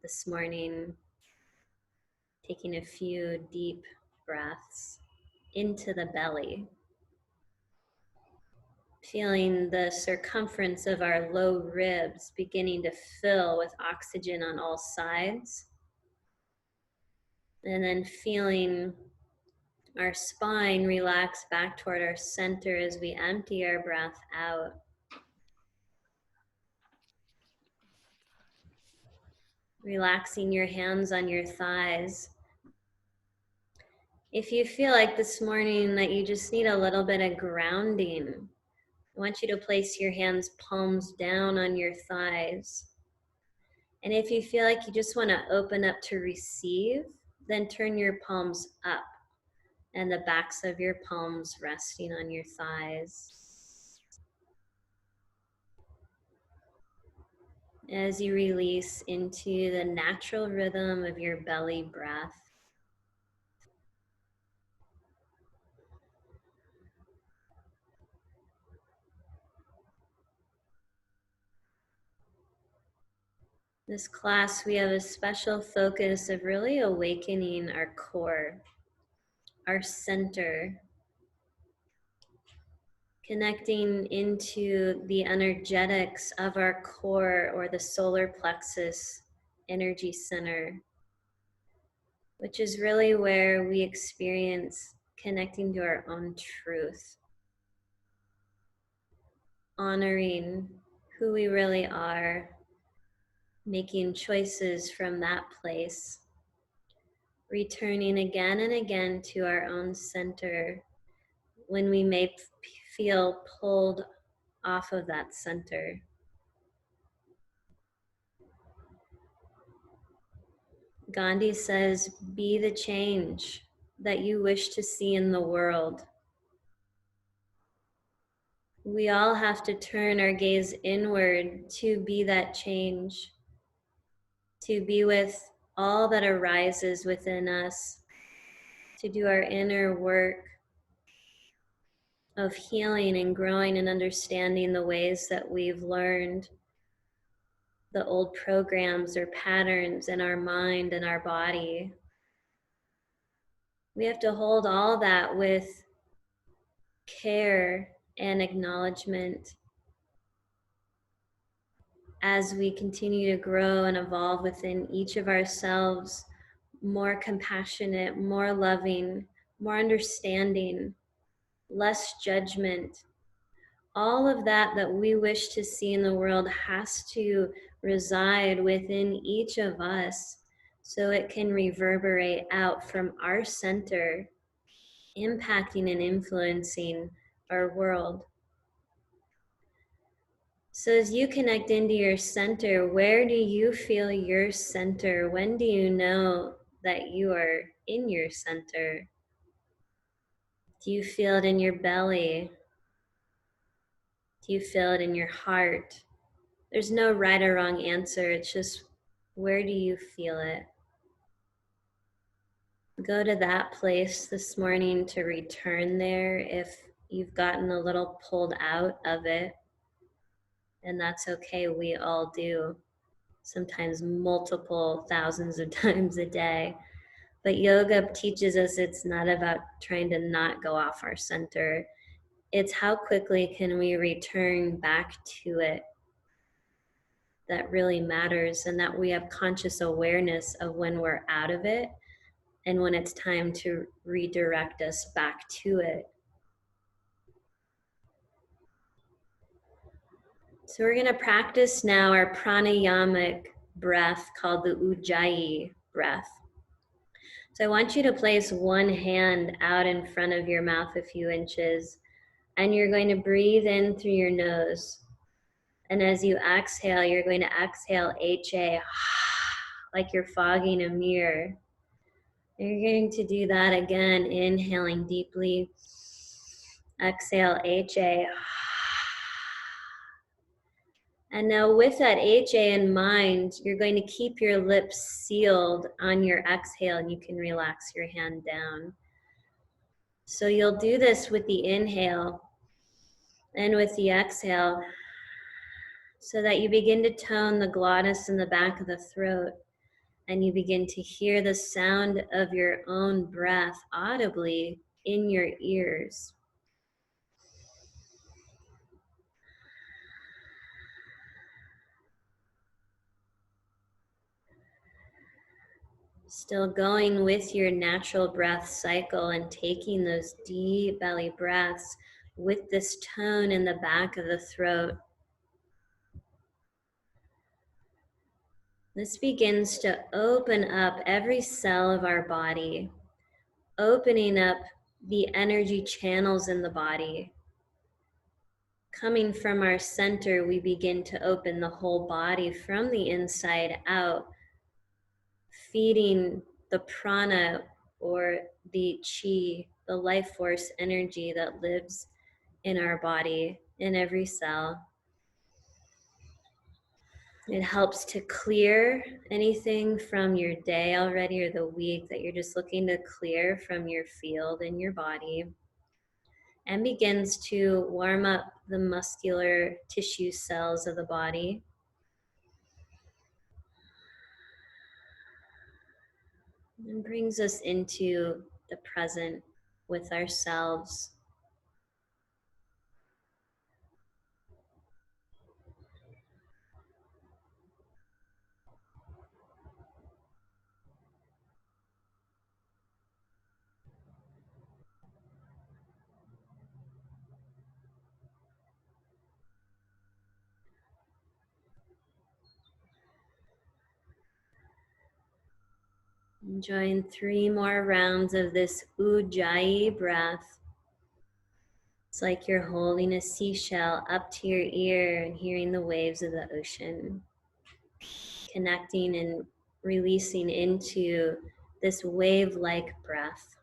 this morning, taking a few deep breaths into the belly, feeling the circumference of our low ribs beginning to fill with oxygen on all sides, and then feeling our spine relax back toward our center as we empty our breath out. Relaxing your hands on your thighs. If you feel like this morning that you just need a little bit of grounding, I want you to place your hands palms down on your thighs. And if you feel like you just want to open up to receive, then turn your palms up and the backs of your palms resting on your thighs. As you release into the natural rhythm of your belly breath. This class, we have a special focus of really awakening our core, our center, connecting into the energetics of our core or the solar plexus energy center, which is really where we experience connecting to our own truth, honoring who we really are, making choices from that place, returning again and again to our own center when we may feel pulled off of that center. Gandhi says, be the change that you wish to see in the world. We all have to turn our gaze inward to be that change, to be with all that arises within us, to do our inner work of healing and growing and understanding the ways that we've learned, the old programs or patterns in our mind and our body. We have to hold all that with care and acknowledgement as we continue to grow and evolve within each of ourselves, more compassionate, more loving, more understanding, less judgment. All of that that we wish to see in the world has to reside within each of us so it can reverberate out from our center, impacting and influencing our world. So as you connect into your center, where do you feel your center? When do you know that you are in your center? Do you feel it in your belly? Do you feel it in your heart? There's no right or wrong answer. It's just, where do you feel it? Go to that place this morning to return there if you've gotten a little pulled out of it. And that's okay, we all do. Sometimes multiple thousands of times a day. But yoga teaches us it's not about trying to not go off our center. It's how quickly can we return back to it that really matters, and that we have conscious awareness of when we're out of it and when it's time to redirect us back to it. So we're going to practice now our pranayamic breath called the Ujjayi breath. So I want you to place one hand out in front of your mouth a few inches, and you're going to breathe in through your nose. And as you exhale, you're going to exhale HA, like you're fogging a mirror. You're going to do that again, inhaling deeply. Exhale, HA. And now with that HA in mind, you're going to keep your lips sealed on your exhale, and you can relax your hand down. So you'll do this with the inhale and with the exhale so that you begin to tone the glottis in the back of the throat. and you begin to hear the sound of your own breath audibly in your ears. Still going with your natural breath cycle and taking those deep belly breaths with this tone in the back of the throat. This begins to open up every cell of our body, opening up the energy channels in the body. Coming from our center, we begin to open the whole body from the inside out, feeding the prana or the chi, the life force energy that lives in our body, in every cell. It helps to clear anything from your day already or the week that you're just looking to clear from your field in your body, and begins to warm up the muscular tissue cells of the body. And brings us into the present with ourselves. Enjoying 3 more rounds of this Ujjayi breath. It's like you're holding a seashell up to your ear and hearing the waves of the ocean, connecting and releasing into this wave-like breath.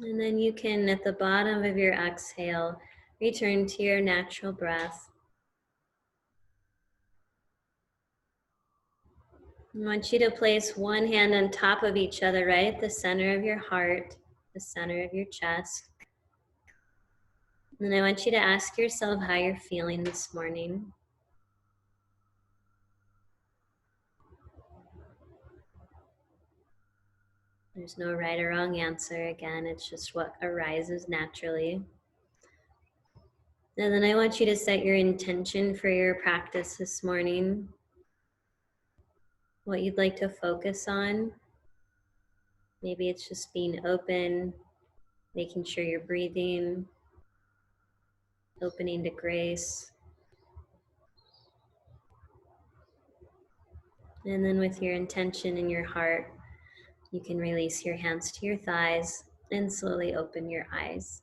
And then you can, at the bottom of your exhale, return to your natural breath. I want you to place one hand on top of each other, right at the center of your heart, the center of your chest. And I want you to ask yourself how you're feeling this morning. There's no right or wrong answer. Again, it's just what arises naturally. And then I want you to set your intention for your practice this morning. What you'd like to focus on. Maybe it's just being open, making sure you're breathing, opening to grace. And then with your intention in your heart, you can release your hands to your thighs and slowly open your eyes.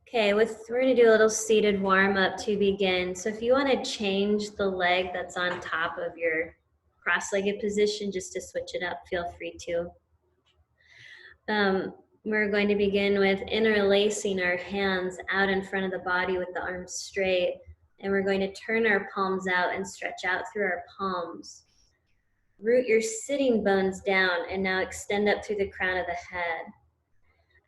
Okay, we're going to do a little seated warm up to begin. So if you want to change the leg that's on top of your cross-legged position, just to switch it up, feel free to. We're going to begin with interlacing our hands out in front of the body with the arms straight. And we're going to turn our palms out and stretch out through our palms. Root your sitting bones down and now extend up through the crown of the head.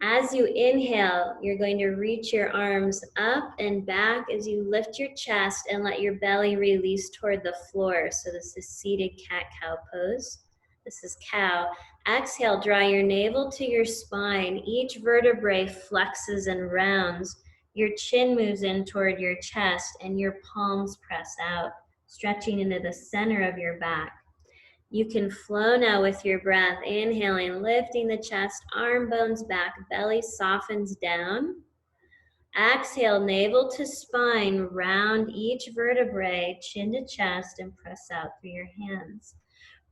As you inhale, you're going to reach your arms up and back as you lift your chest and let your belly release toward the floor. So this is seated cat-cow pose. This is cow. Exhale, draw your navel to your spine. Each vertebrae flexes and rounds. Your chin moves in toward your chest and your palms press out, stretching into the center of your back. You can flow now with your breath, inhaling, lifting the chest, arm bones back, belly softens down. Exhale, navel to spine, round each vertebrae, chin to chest, and press out through your hands.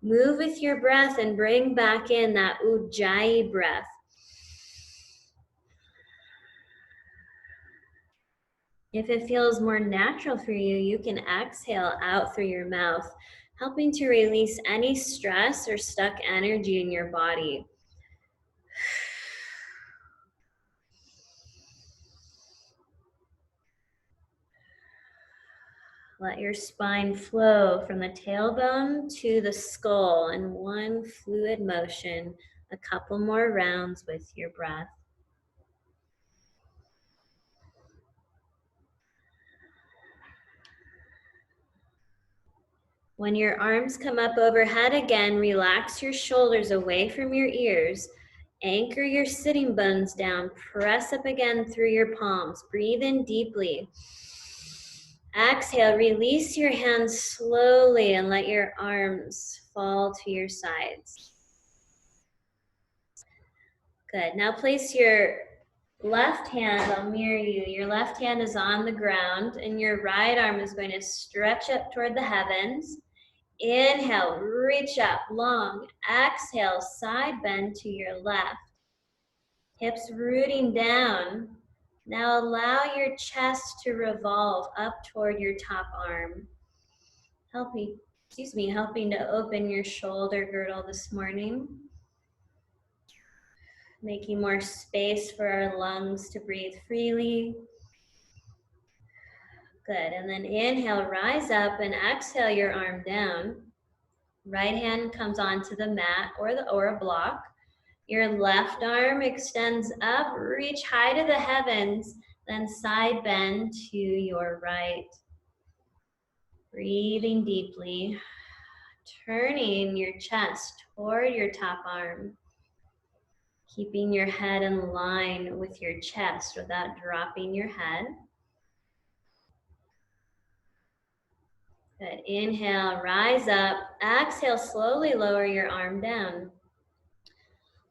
Move with your breath and bring back in that Ujjayi breath. If it feels more natural for you, you can exhale out through your mouth, helping to release any stress or stuck energy in your body. Let your spine flow from the tailbone to the skull in one fluid motion. A couple more rounds with your breath. When your arms come up overhead again, relax your shoulders away from your ears. Anchor your sitting bones down. Press up again through your palms. Breathe in deeply. Exhale, release your hands slowly and let your arms fall to your sides. Good. Now place your left hand, I'll mirror you. Your left hand is on the ground and your right arm is going to stretch up toward the heavens. Inhale, reach up, long. Exhale, side bend to your left. Hips rooting down. Now allow your chest to revolve up toward your top arm. Helping to open your shoulder girdle this morning. Making more space for our lungs to breathe freely. Good, and then inhale, rise up and exhale your arm down. Right hand comes onto the mat or a block. Your left arm extends up, reach high to the heavens, then side bend to your right. Breathing deeply, turning your chest toward your top arm. Keeping your head in line with your chest without dropping your head. Good. Inhale, rise up. Exhale, slowly lower your arm down.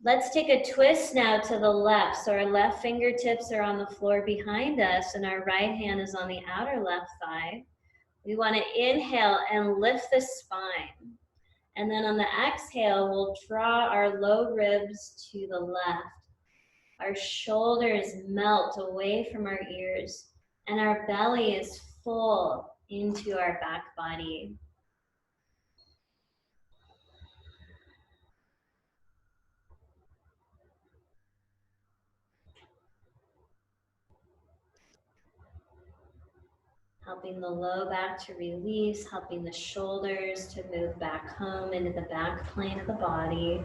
Let's take a twist now to the left. So our left fingertips are on the floor behind us and our right hand is on the outer left thigh. We want to inhale and lift the spine. And then on the exhale, we'll draw our low ribs to the left. Our shoulders melt away from our ears and our belly is full into our back body. Helping the low back to release, helping the shoulders to move back home into the back plane of the body.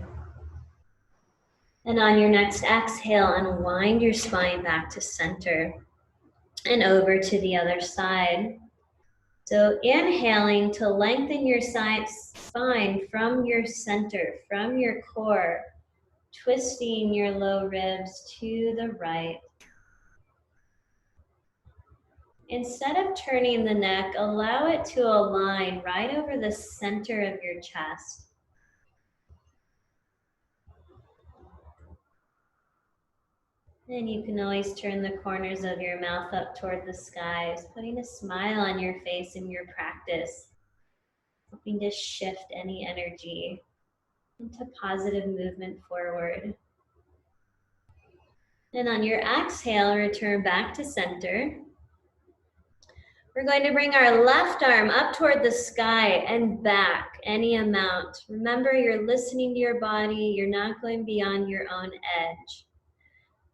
And on your next exhale, unwind your spine back to center and over to the other side. So inhaling to lengthen your spine from your center, from your core, twisting your low ribs to the right. Instead of turning the neck, allow it to align right over the center of your chest. And you can always turn the corners of your mouth up toward the skies, putting a smile on your face in your practice, helping to shift any energy into positive movement forward. And on your exhale, return back to center. We're going to bring our left arm up toward the sky and back any amount. Remember, you're listening to your body. You're not going beyond your own edge.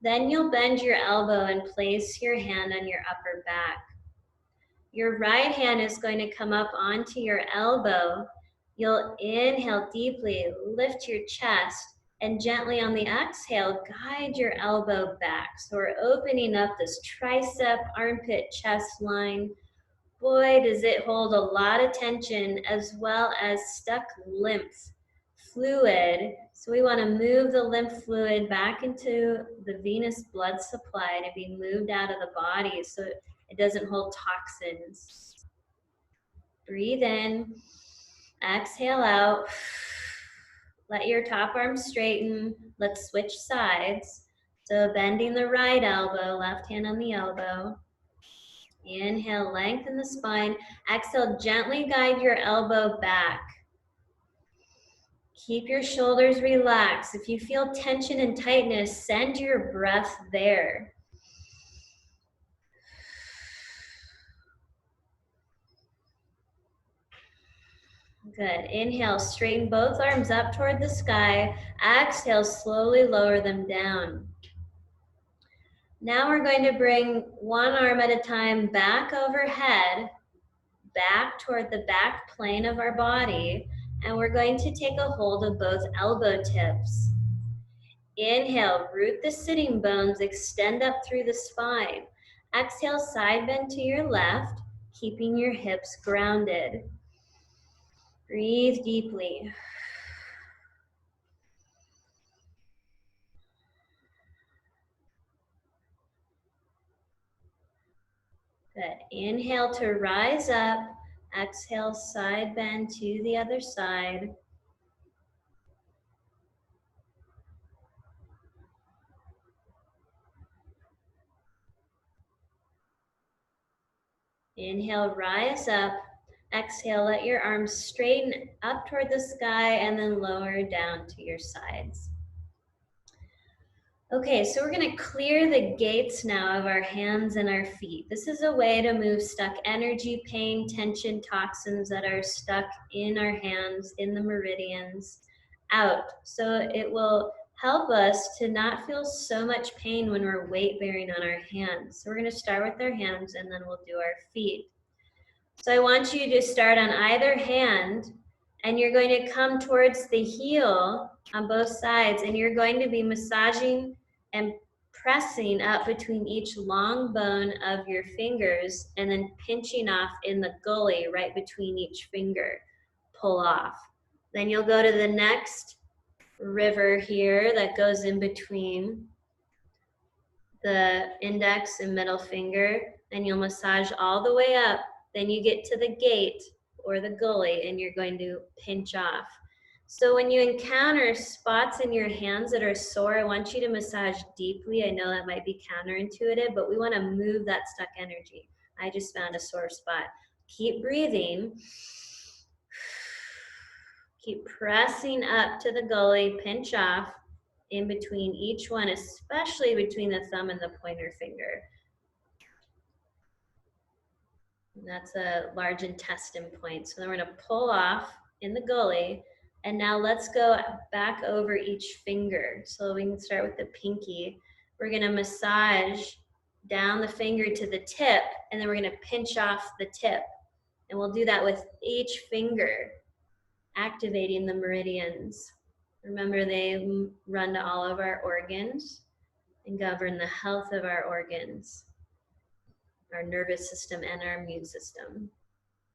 Then you'll bend your elbow and place your hand on your upper back. Your right hand is going to come up onto your elbow. You'll inhale deeply, lift your chest, and gently on the exhale, guide your elbow back. So we're opening up this tricep, armpit, chest line. Boy, does it hold a lot of tension as well as stuck lymph fluid. So we want to move the lymph fluid back into the venous blood supply to be moved out of the body so it doesn't hold toxins. Breathe in, exhale out. Let your top arm straighten. Let's switch sides. So bending the right elbow, left hand on the elbow. Inhale, lengthen the spine. Exhale, gently guide your elbow back. Keep your shoulders relaxed. If you feel tension and tightness, send your breath there. Good. Inhale, straighten both arms up toward the sky. Exhale, slowly lower them down. Now we're going to bring one arm at a time back overhead, back toward the back plane of our body, and we're going to take a hold of both elbow tips. Inhale, root the sitting bones, extend up through the spine. Exhale, side bend to your left, keeping your hips grounded. Breathe deeply. Good. Inhale to rise up. Exhale, side bend to the other side. Inhale, rise up. Exhale, let your arms straighten up toward the sky and then lower down to your sides. Okay, so we're going to clear the gates now of our hands and our feet. This is a way to move stuck energy, pain, tension, toxins that are stuck in our hands, in the meridians, out. So it will help us to not feel so much pain when we're weight bearing on our hands. So we're going to start with our hands and then we'll do our feet. So I want you to start on either hand, and you're going to come towards the heel on both sides, and you're going to be massaging and pressing up between each long bone of your fingers and then pinching off in the gully right between each finger. Pull off. Then you'll go to the next river here that goes in between the index and middle finger, and you'll massage all the way up. Then you get to the gate or the gully and you're going to pinch off. So when you encounter spots in your hands that are sore, I want you to massage deeply. I know that might be counterintuitive, but we want to move that stuck energy. I just found a sore spot. Keep breathing. Keep pressing up to the gully, pinch off in between each one, especially between the thumb and the pointer finger. And that's a large intestine point. So then we're going to pull off in the gully. And now let's go back over each finger. So we can start with the pinky. We're going to massage down the finger to the tip, and then we're going to pinch off the tip. And we'll do that with each finger, activating the meridians. Remember, they run to all of our organs and govern the health of our organs, our nervous system, and our immune system.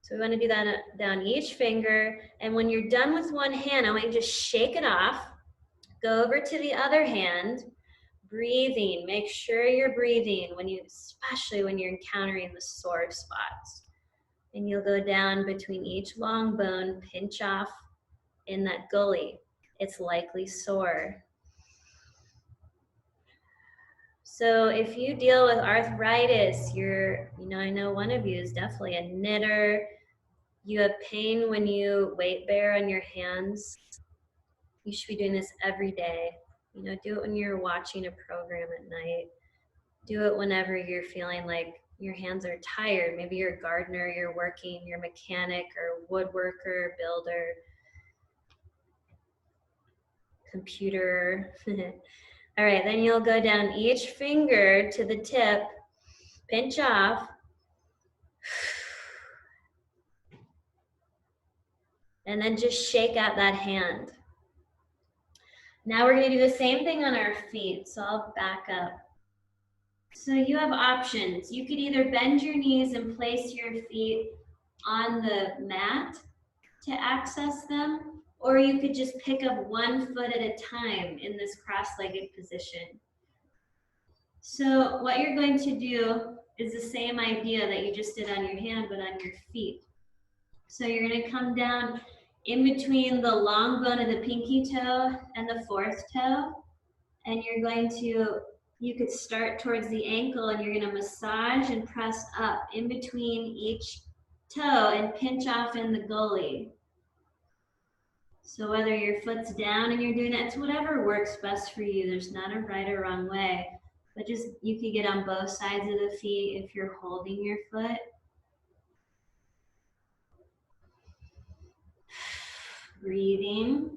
So we want to do that down each finger. And when you're done with one hand, I want you to just shake it off. Go over to the other hand, breathing. Make sure you're breathing especially when you're encountering the sore spots. And you'll go down between each long bone, pinch off in that gully. It's likely sore. So if you deal with arthritis, I know one of you is definitely a knitter. You have pain when you weight bear on your hands. You should be doing this every day. Do it when you're watching a program at night. Do it whenever you're feeling like your hands are tired. Maybe you're a gardener, you're working, you're a mechanic or woodworker, builder, computer. All right, then you'll go down each finger to the tip, pinch off, and then just shake out that hand. Now we're going to do the same thing on our feet, so I'll back up. So you have options. You could either bend your knees and place your feet on the mat to access them, or you could just pick up one foot at a time in this cross-legged position. So what you're going to do is the same idea that you just did on your hand, but on your feet. So you're going to come down in between the long bone of the pinky toe and the fourth toe, and you could start towards the ankle, and you're going to massage and press up in between each toe and pinch off in the gully. So whether your foot's down and you're doing it, it's whatever works best for you. There's not a right or wrong way, but you could get on both sides of the feet if you're holding your foot. Breathing.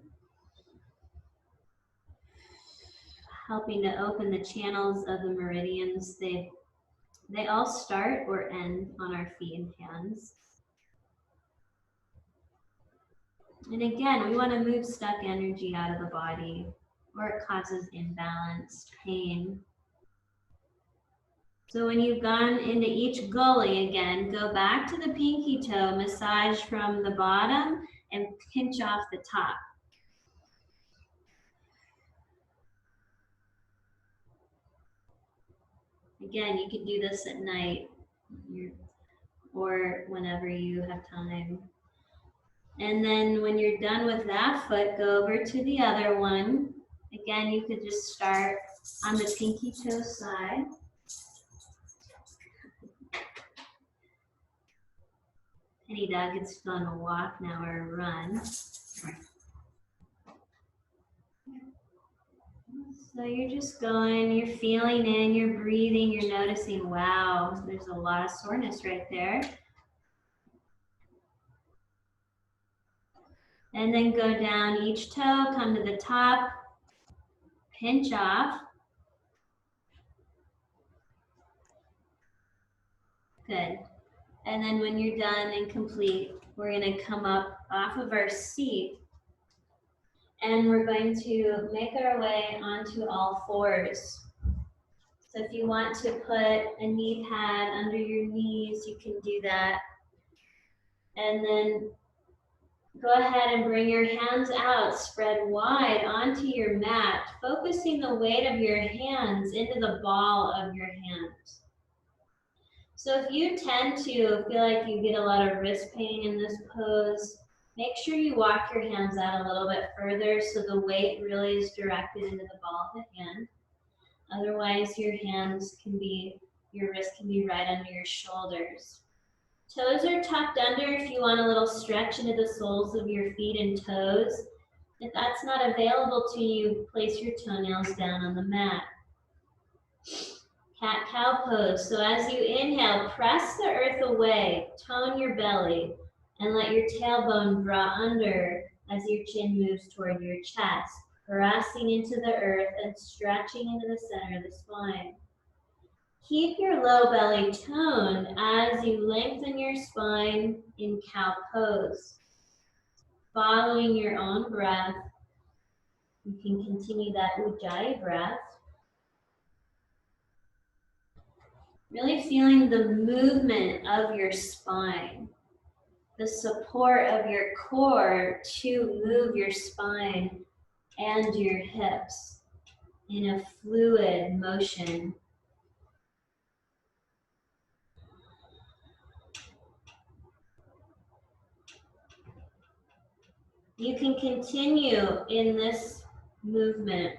Helping to open the channels of the meridians. They all start or end on our feet and hands. And again, we want to move stuck energy out of the body, or it causes imbalance, pain. So when you've gone into each gully again, go back to the pinky toe, massage from the bottom, and pinch off the top. Again, you can do this at night or whenever you have time. And then when you're done with that foot, go over to the other one. Again, you could just start on the pinky toe side. Penny Dog is on a walk now or a run. So you're just going, you're feeling in, you're breathing, you're noticing, wow, there's a lot of soreness right there. And then go down each toe, come to the top, pinch off. Good. And then when you're done and complete, we're going to come up off of our seat and we're going to make our way onto all fours. So if you want to put a knee pad under your knees, you can do that. And then go ahead and bring your hands out, spread wide onto your mat, focusing the weight of your hands into the ball of your hands. So if you tend to feel like you get a lot of wrist pain in this pose, make sure you walk your hands out a little bit further so the weight really is directed into the ball of the hand. Otherwise, your wrist can be right under your shoulders. Toes are tucked under if you want a little stretch into the soles of your feet and toes. If that's not available to you, place your toenails down on the mat. Cat-cow pose. So as you inhale, press the earth away, tone your belly, and let your tailbone draw under as your chin moves toward your chest, pressing into the earth and stretching into the center of the spine. Keep your low belly toned as you lengthen your spine in cow pose. Following your own breath, you can continue that Ujjayi breath. Really feeling the movement of your spine, the support of your core to move your spine and your hips in a fluid motion. You can continue in this movement,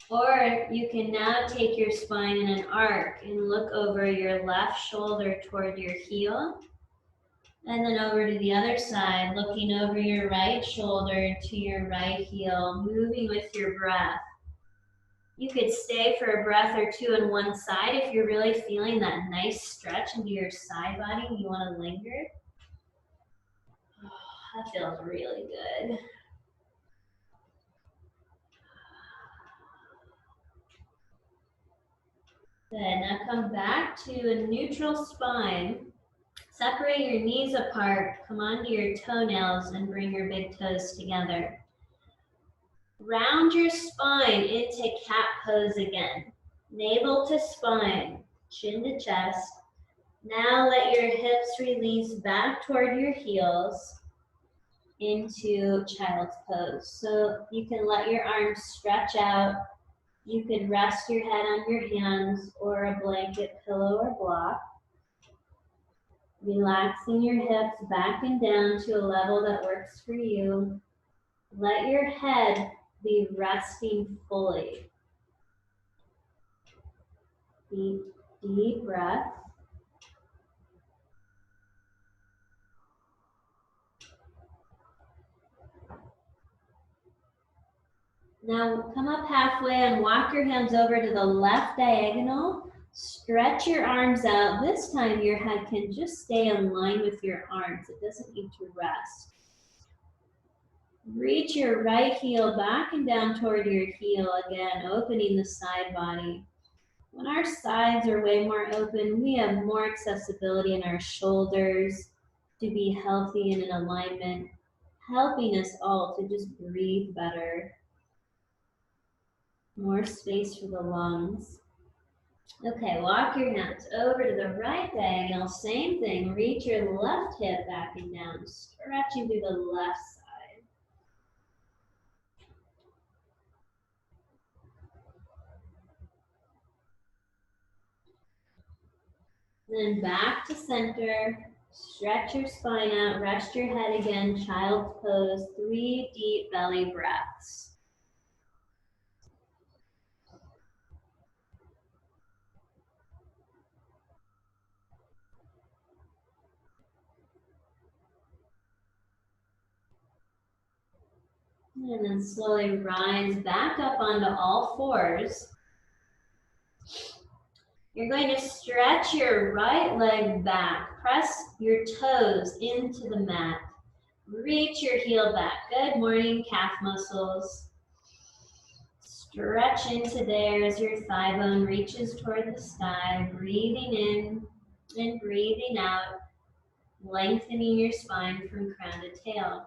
or you can now take your spine in an arc and look over your left shoulder toward your heel, and then over to the other side, looking over your right shoulder to your right heel, moving with your breath. You could stay for a breath or two on one side if you're really feeling that nice stretch into your side body and you want to linger. Oh, that feels really good. Good, now come back to a neutral spine. Separate your knees apart, come onto your toenails and bring your big toes together. Round your spine into cat pose again. Navel to spine, chin to chest. Now let your hips release back toward your heels into child's pose. So you can let your arms stretch out. You could rest your head on your hands or a blanket, pillow, or block. Relaxing your hips back and down to a level that works for you. Let your head be resting fully. Deep breath. Now come up halfway and walk your hands over to the left diagonal. Stretch your arms out. This time your head can just stay in line with your arms. It doesn't need to rest. Reach your right heel back and down toward your heel again, opening the side body. When our sides are way more open, we have more accessibility in our shoulders to be healthy and in alignment. helping us all to just breathe better. More space for the lungs. Okay, walk your hands over to the right diagonal. Same thing. Reach your left hip back and down, stretching through the left side. Then back to center. Stretch your spine out. Rest your head again. Child's pose. 3 deep belly breaths. And then slowly rise back up onto all fours. You're going to stretch your right leg back. Press your toes into the mat. Reach your heel back. Good morning, calf muscles. Stretch into there as your thigh bone reaches toward the sky. Breathing in and breathing out. Lengthening your spine from crown to tail.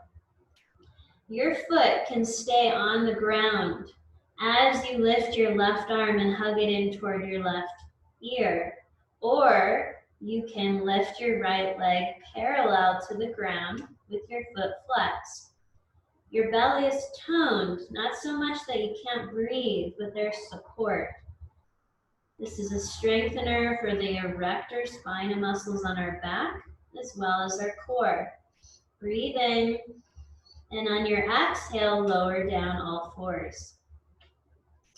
Your foot can stay on the ground as you lift your left arm and hug it in toward your left ear. Or you can lift your right leg parallel to the ground with your foot flexed. Your belly is toned, not so much that you can't breathe, but there's support. This is a strengthener for the erector spina muscles on our back, as well as our core. Breathe in. And on your exhale, lower down all fours.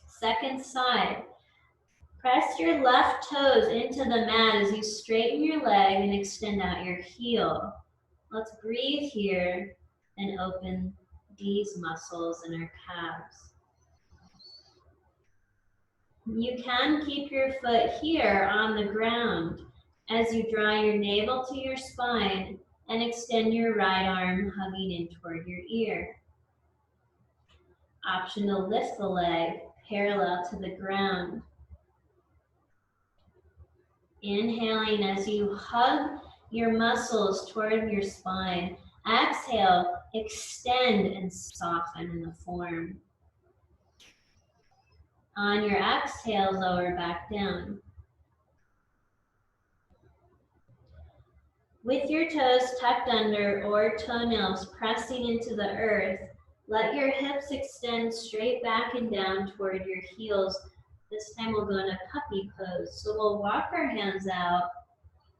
Second side. Press your left toes into the mat as you straighten your leg and extend out your heel. Let's breathe here and open these muscles in our calves. You can keep your foot here on the ground as you draw your navel to your spine and extend your right arm, hugging in toward your ear. Option to lift the leg parallel to the ground. Inhaling as you hug your muscles toward your spine. Exhale, extend and soften in the form. On your exhale, lower back down. With your toes tucked under or toenails pressing into the earth, let your hips extend straight back and down toward your heels. This time we'll go in a puppy pose. So we'll walk our hands out.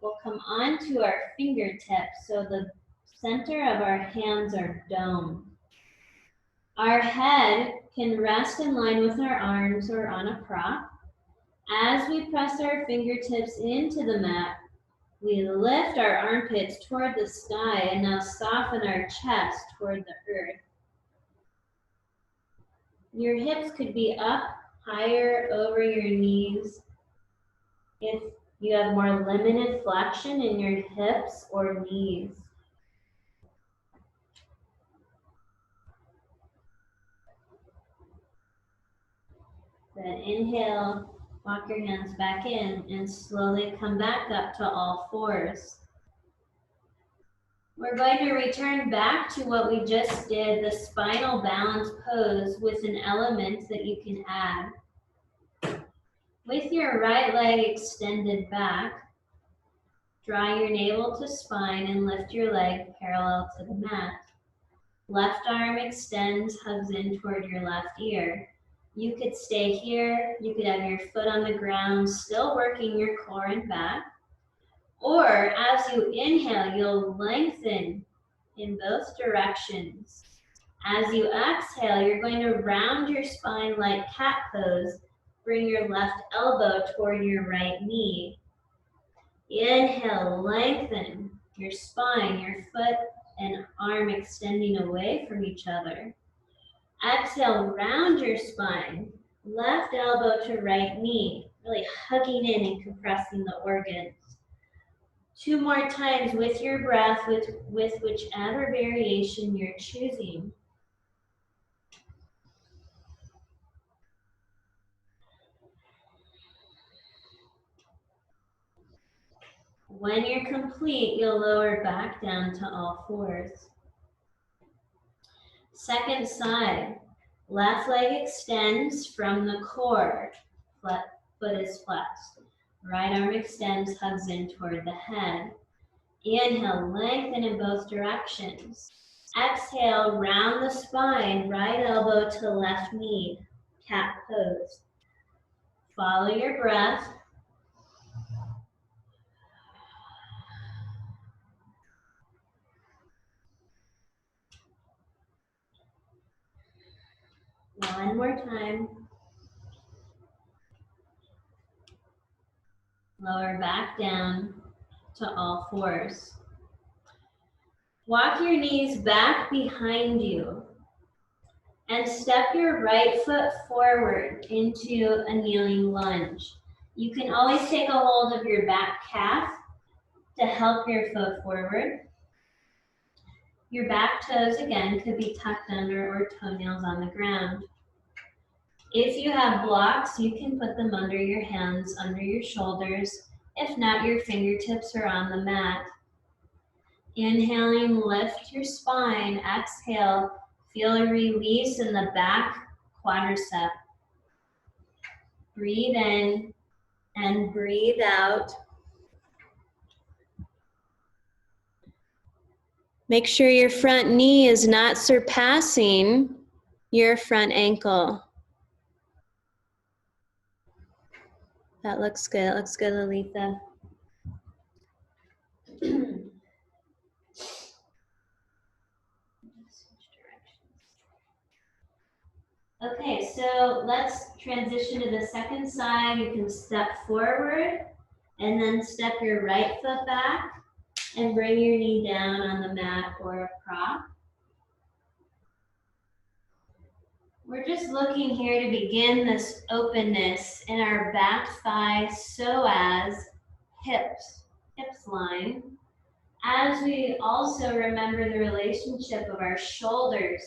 We'll come onto our fingertips so the center of our hands are domed. Our head can rest in line with our arms or on a prop. As we press our fingertips into the mat, we lift our armpits toward the sky and now soften our chest toward the earth. Your hips could be up higher over your knees. If you have more limited flexion in your hips or knees. Then inhale, walk your hands back in and slowly come back up to all fours. We're going to return back to what we just did, the spinal balance pose with an element that you can add. With your right leg extended back, draw your navel to spine and lift your leg parallel to the mat. Left arm extends, hugs in toward your left ear. You could stay here, you could have your foot on the ground, still working your core and back. Or as you inhale, you'll lengthen in both directions. As you exhale, you're going to round your spine like cat pose. Bring your left elbow toward your right knee. Inhale, lengthen your spine, your foot and arm extending away from each other. Exhale, round your spine, left elbow to right knee, really hugging in and compressing the organs. 2 more times with your breath, with whichever variation you're choosing. When you're complete, you'll lower back down to all fours. Second side. Left leg extends from the core. Foot is flexed. Right arm extends, hugs in toward the head. Inhale, lengthen in both directions. Exhale, round the spine, right elbow to left knee, cat pose. Follow your breath. One more time. Lower back down to all fours. Walk your knees back behind you and step your right foot forward into a kneeling lunge. You can always take a hold of your back calf to help your foot forward. Your back toes, again, could be tucked under or toenails on the ground. If you have blocks, you can put them under your hands, under your shoulders. If not, your fingertips are on the mat. Inhaling, lift your spine. Exhale, feel a release in the back quadricep. Breathe in and breathe out. Make sure your front knee is not surpassing your front ankle. That looks good. That looks good, Lalitha. Okay, so let's transition to the second side. You can step forward and then step your right foot back and bring your knee down on the mat or a prop. We're just looking here to begin this openness in our back thigh, psoas, hips line, as we also remember the relationship of our shoulders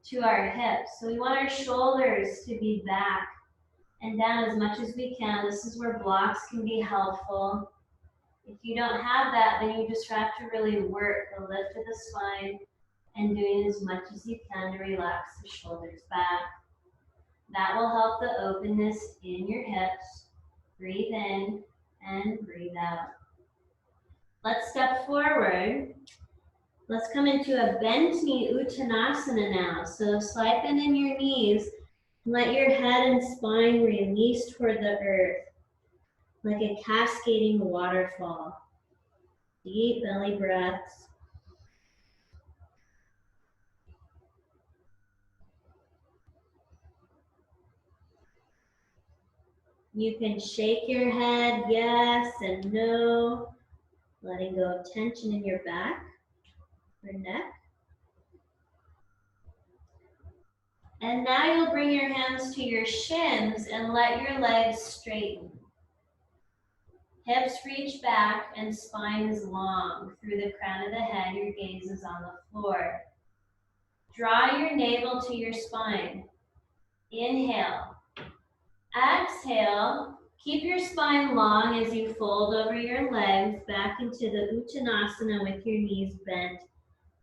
to our hips. So we want our shoulders to be back and down as much as we can. This is where blocks can be helpful. If you don't have that, then you just have to really work the lift of the spine and doing as much as you can to relax the shoulders back. That will help the openness in your hips. Breathe in and breathe out. Let's step forward. Let's come into a bent knee Uttanasana now. So slide bend in your knees. Let your head and spine release toward the earth like a cascading waterfall. Deep belly breaths. You can shake your head yes and no, letting go of tension in your back or neck. And now you'll bring your hands to your shins and let your legs straighten. Hips reach back and spine is long. Through the crown of the head, your gaze is on the floor. Draw your navel to your spine. Inhale. Exhale. Keep your spine long as you fold over your legs back into the Uttanasana with your knees bent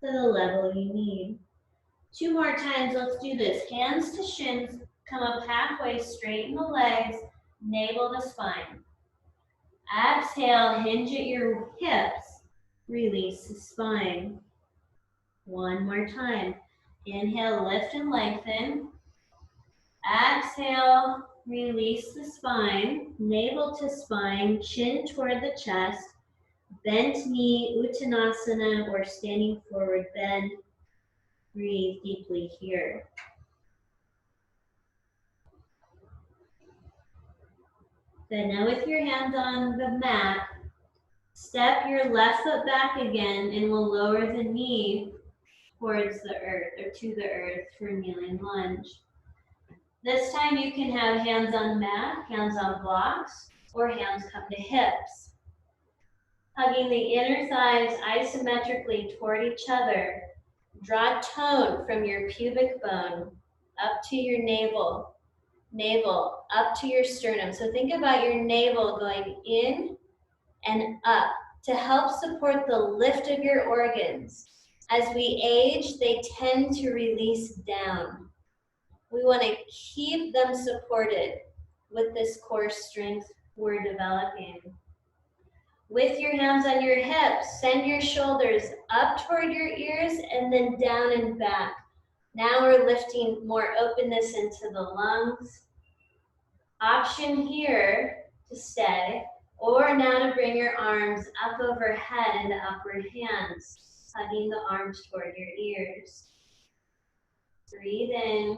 to the level you need. 2 more times, let's do this. Hands to shins, come up halfway, straighten the legs, navel to spine. Exhale, hinge at your hips, release the spine. 1 more time. Inhale, lift and lengthen. Exhale, release the spine, navel to spine, chin toward the chest, bent knee, Uttanasana, or standing forward bend. Breathe deeply here. Good, now with your hands on the mat, step your left foot back again and we'll lower the knee towards the earth or to the earth for kneeling lunge. This time you can have hands on mat, hands on blocks, or hands come to hips. Hugging the inner thighs isometrically toward each other. Draw tone from your pubic bone up to your navel up to your sternum. So think about your navel going in and up to help support the lift of your organs. As we age, they tend to release down. We want to keep them supported with this core strength we're developing. With your hands on your hips, send your shoulders up toward your ears and then down and back. Now we're lifting more openness into the lungs. Option here to stay, or now to bring your arms up overhead into upward hands, hugging the arms toward your ears. Breathe in.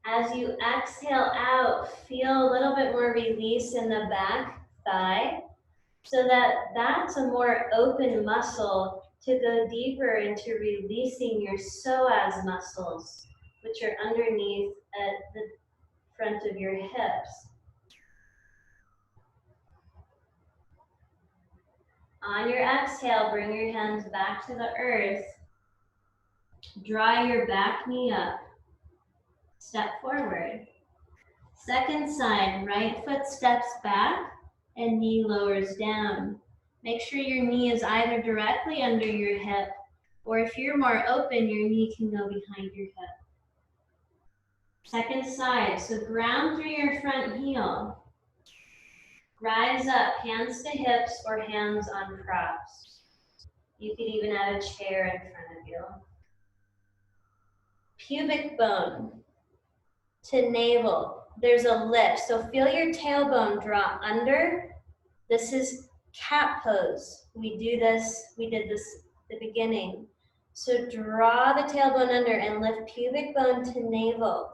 As you exhale out, feel a little bit more release in the back thigh, so that that's a more open muscle to go deeper into releasing your psoas muscles, which are underneath at the front of your hips. On your exhale, bring your hands back to the earth. Draw your back knee up. Step forward. Second side, right foot steps back and knee lowers down. Make sure your knee is either directly under your hip, or if you're more open, your knee can go behind your hip. Second side, so ground through your front heel. Rise up, hands to hips or hands on props. You could even add a chair in front of you. Pubic bone to navel. There's a lift, so feel your tailbone draw under. This is cat pose. We did this at the beginning. So draw the tailbone under and lift pubic bone to navel.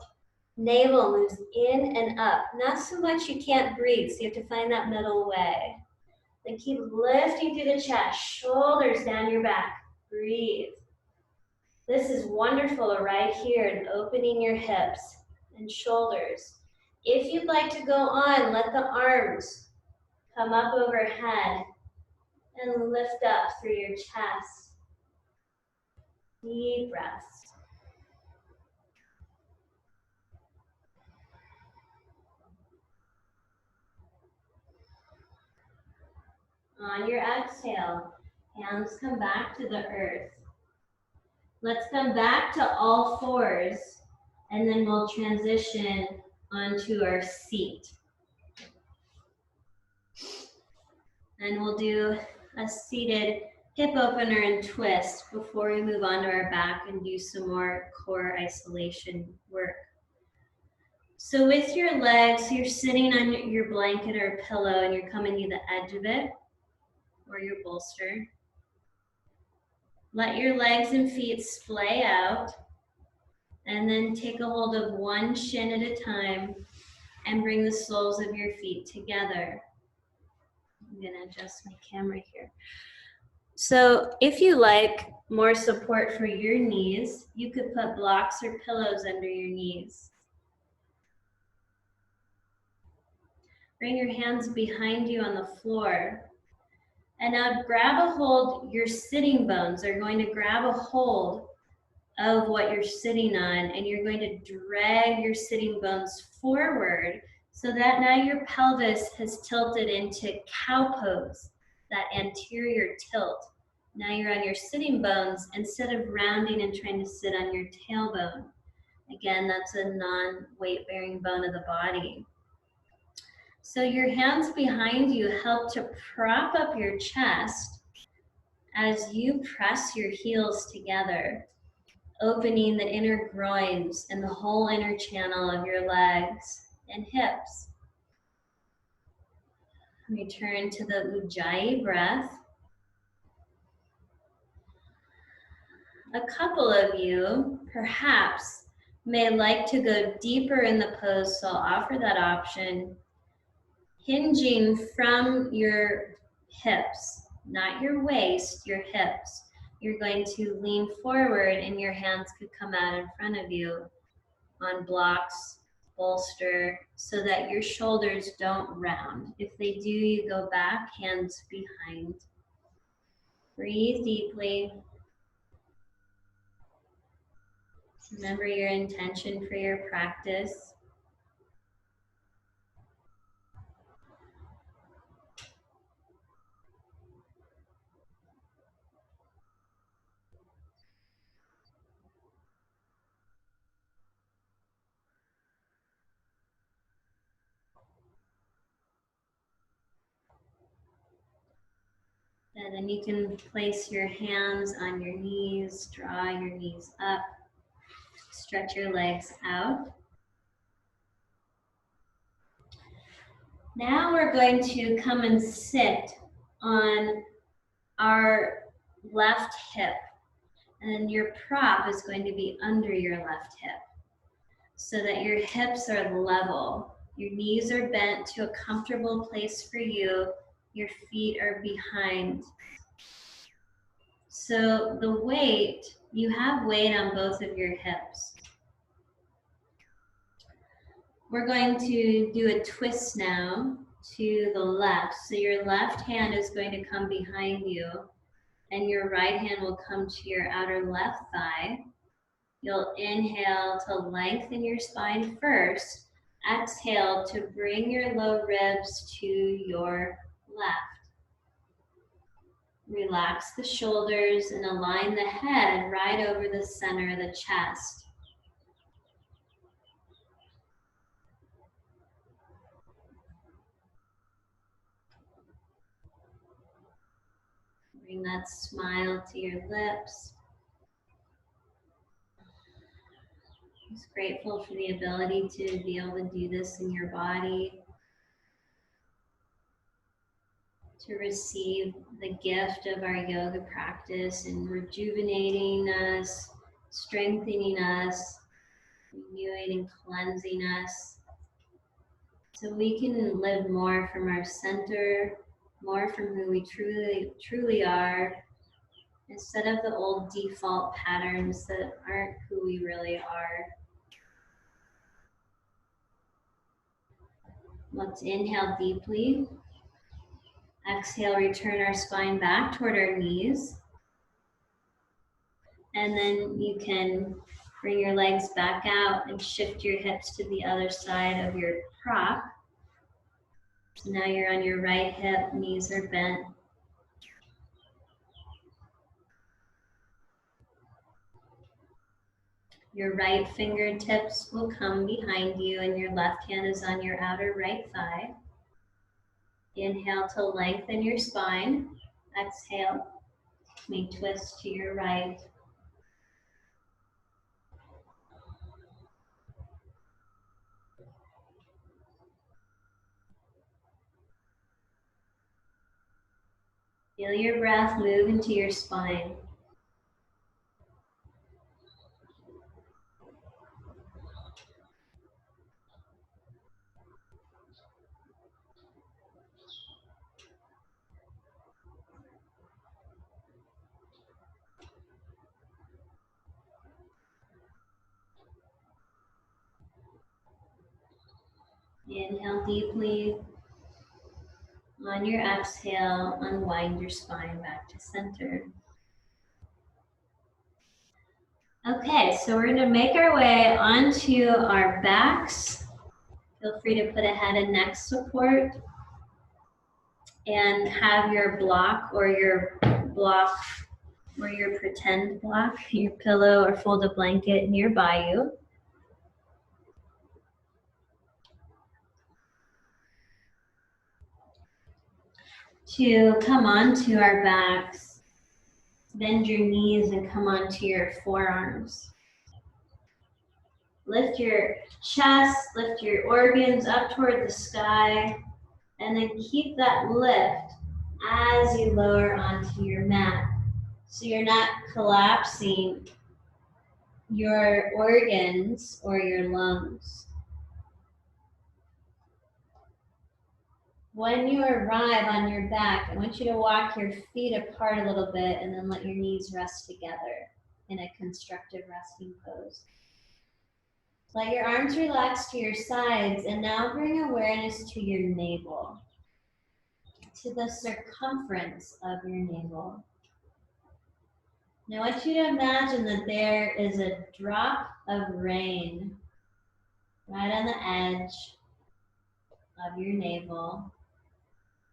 Navel moves in and up. Not so much you can't breathe, so you have to find that middle way. Then keep lifting through the chest, shoulders down your back. Breathe. This is wonderful right here and opening your hips and shoulders. If you'd like to go on, let the arms come up overhead and lift up through your chest. Deep breaths. On your exhale, hands come back to the earth. Let's come back to all fours, and then we'll transition onto our seat. And we'll do a seated hip opener and twist before we move on to our back and do some more core isolation work. So with your legs, you're sitting on your blanket or pillow and you're coming to the edge of it, or your bolster. Let your legs and feet splay out, and then take a hold of one shin at a time and bring the soles of your feet together. I'm gonna adjust my camera here. So if you like more support for your knees, you could put blocks or pillows under your knees. Bring your hands behind you on the floor. And now grab a hold, your sitting bones are going to grab a hold of what you're sitting on, and you're going to drag your sitting bones forward so that now your pelvis has tilted into cow pose, that anterior tilt. Now you're on your sitting bones instead of rounding and trying to sit on your tailbone. Again, that's a non-weight bearing bone of the body. So your hands behind you help to prop up your chest as you press your heels together, opening the inner groins and the whole inner channel of your legs and hips. Return to the Ujjayi breath. A couple of you, perhaps, may like to go deeper in the pose, so I'll offer that option. Hinging from your hips, not your waist, your hips. You're going to lean forward and your hands could come out in front of you on blocks, bolster, so that your shoulders don't round. If they do, you go back, hands behind. Breathe deeply. Remember your intention for your practice. And then you can place your hands on your knees, draw your knees up, stretch your legs out. Now we're going to come and sit on our left hip. And then your prop is going to be under your left hip so that your hips are level. Your knees are bent to a comfortable place for you. Your feet are behind. So the weight, you have weight on both of your hips. We're going to do a twist now to the left. So your left hand is going to come behind you and your right hand will come to your outer left thigh. You'll inhale to lengthen your spine first. Exhale to bring your low ribs to your left. Relax the shoulders and align the head right over the center of the chest. Bring that smile to your lips. Just grateful for the ability to be able to do this in your body. To receive the gift of our yoga practice and rejuvenating us, strengthening us, renewing and cleansing us. So we can live more from our center, more from who we truly are, instead of the old default patterns that aren't who we really are. Let's inhale deeply. Exhale, return our spine back toward our knees. And then you can bring your legs back out and shift your hips to the other side of your prop. So now you're on your right hip, knees are bent. Your right fingertips will come behind you and your left hand is on your outer right thigh. Inhale to lengthen your spine. Exhale, may twist to your right. Feel your breath move into your spine. Inhale deeply. On your exhale, unwind your spine back to center. Okay, so we're going to make our way onto our backs. Feel free to put a head and neck support and have your block or your pretend block, your pillow or folded blanket nearby you. To come onto our backs, bend your knees and come onto your forearms. Lift your chest, lift your organs up toward the sky, and then keep that lift as you lower onto your mat. So you're not collapsing your organs or your lungs. When you arrive on your back, I want you to walk your feet apart a little bit and then let your knees rest together in a constructive resting pose. Let your arms relax to your sides and now bring awareness to your navel, to the circumference of your navel. Now I want you to imagine that there is a drop of rain right on the edge of your navel.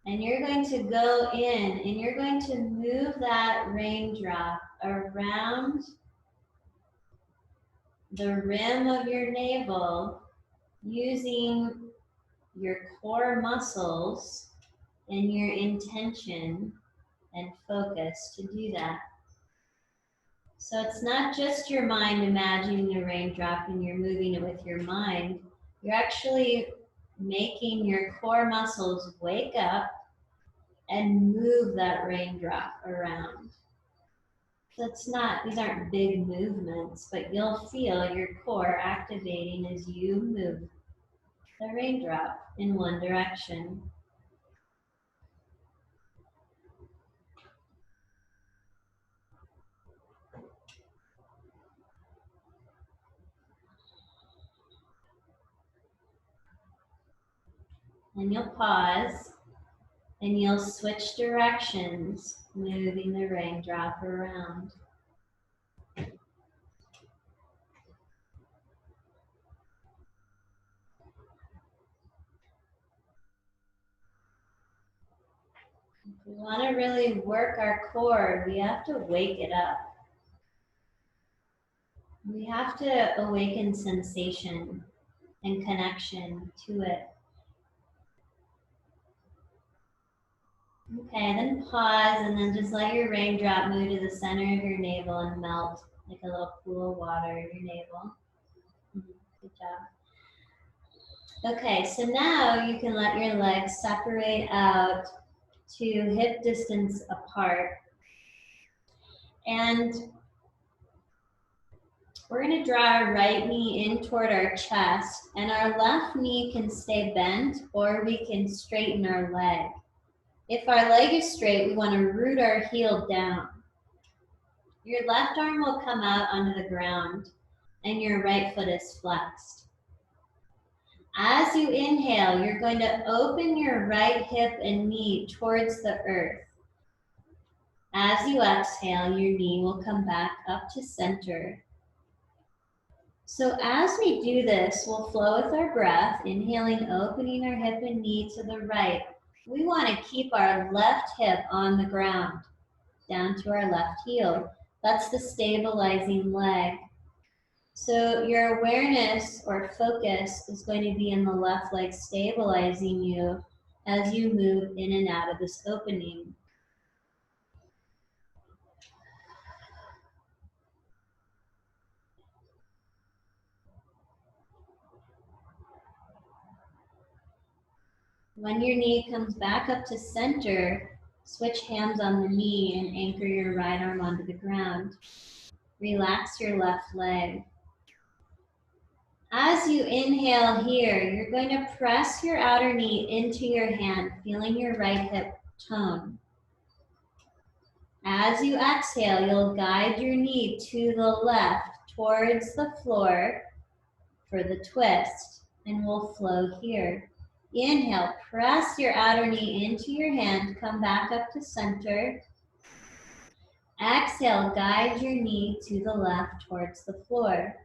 And you're going to go in and you're going to move that raindrop around the rim of your navel using your core muscles and your intention and focus to do that. So it's not just your mind imagining a raindrop and you're moving it with your mind. You're actually making your core muscles wake up and move that raindrop around. So it's not, these aren't big movements, but you'll feel your core activating as you move the raindrop in one direction. And you'll pause and you'll switch directions, moving the raindrop around. If we want to really work our core, we have to wake it up. We have to awaken sensation and connection to it. Okay, then pause and then just let your raindrop move to the center of your navel and melt like a little pool of water in your navel. Good job. Okay, so now you can let your legs separate out to hip distance apart. And we're going to draw our right knee in toward our chest, and our left knee can stay bent, or we can straighten our leg. If our leg is straight, we want to root our heel down. Your left arm will come out onto the ground, and your right foot is flexed. As you inhale, you're going to open your right hip and knee towards the earth. As you exhale, your knee will come back up to center. So as we do this, we'll flow with our breath, inhaling, opening our hip and knee to the right. We want to keep our left hip on the ground, down to our left heel. That's the stabilizing leg. So your awareness or focus is going to be in the left leg, stabilizing you as you move in and out of this opening. When your knee comes back up to center, switch hands on the knee and anchor your right arm onto the ground. Relax your left leg. As you inhale here, you're going to press your outer knee into your hand, feeling your right hip tone. As you exhale, you'll guide your knee to the left towards the floor for the twist, and we'll flow here. Inhale, press your outer knee into your hand, come back up to center. Exhale, guide your knee to the left towards the floor.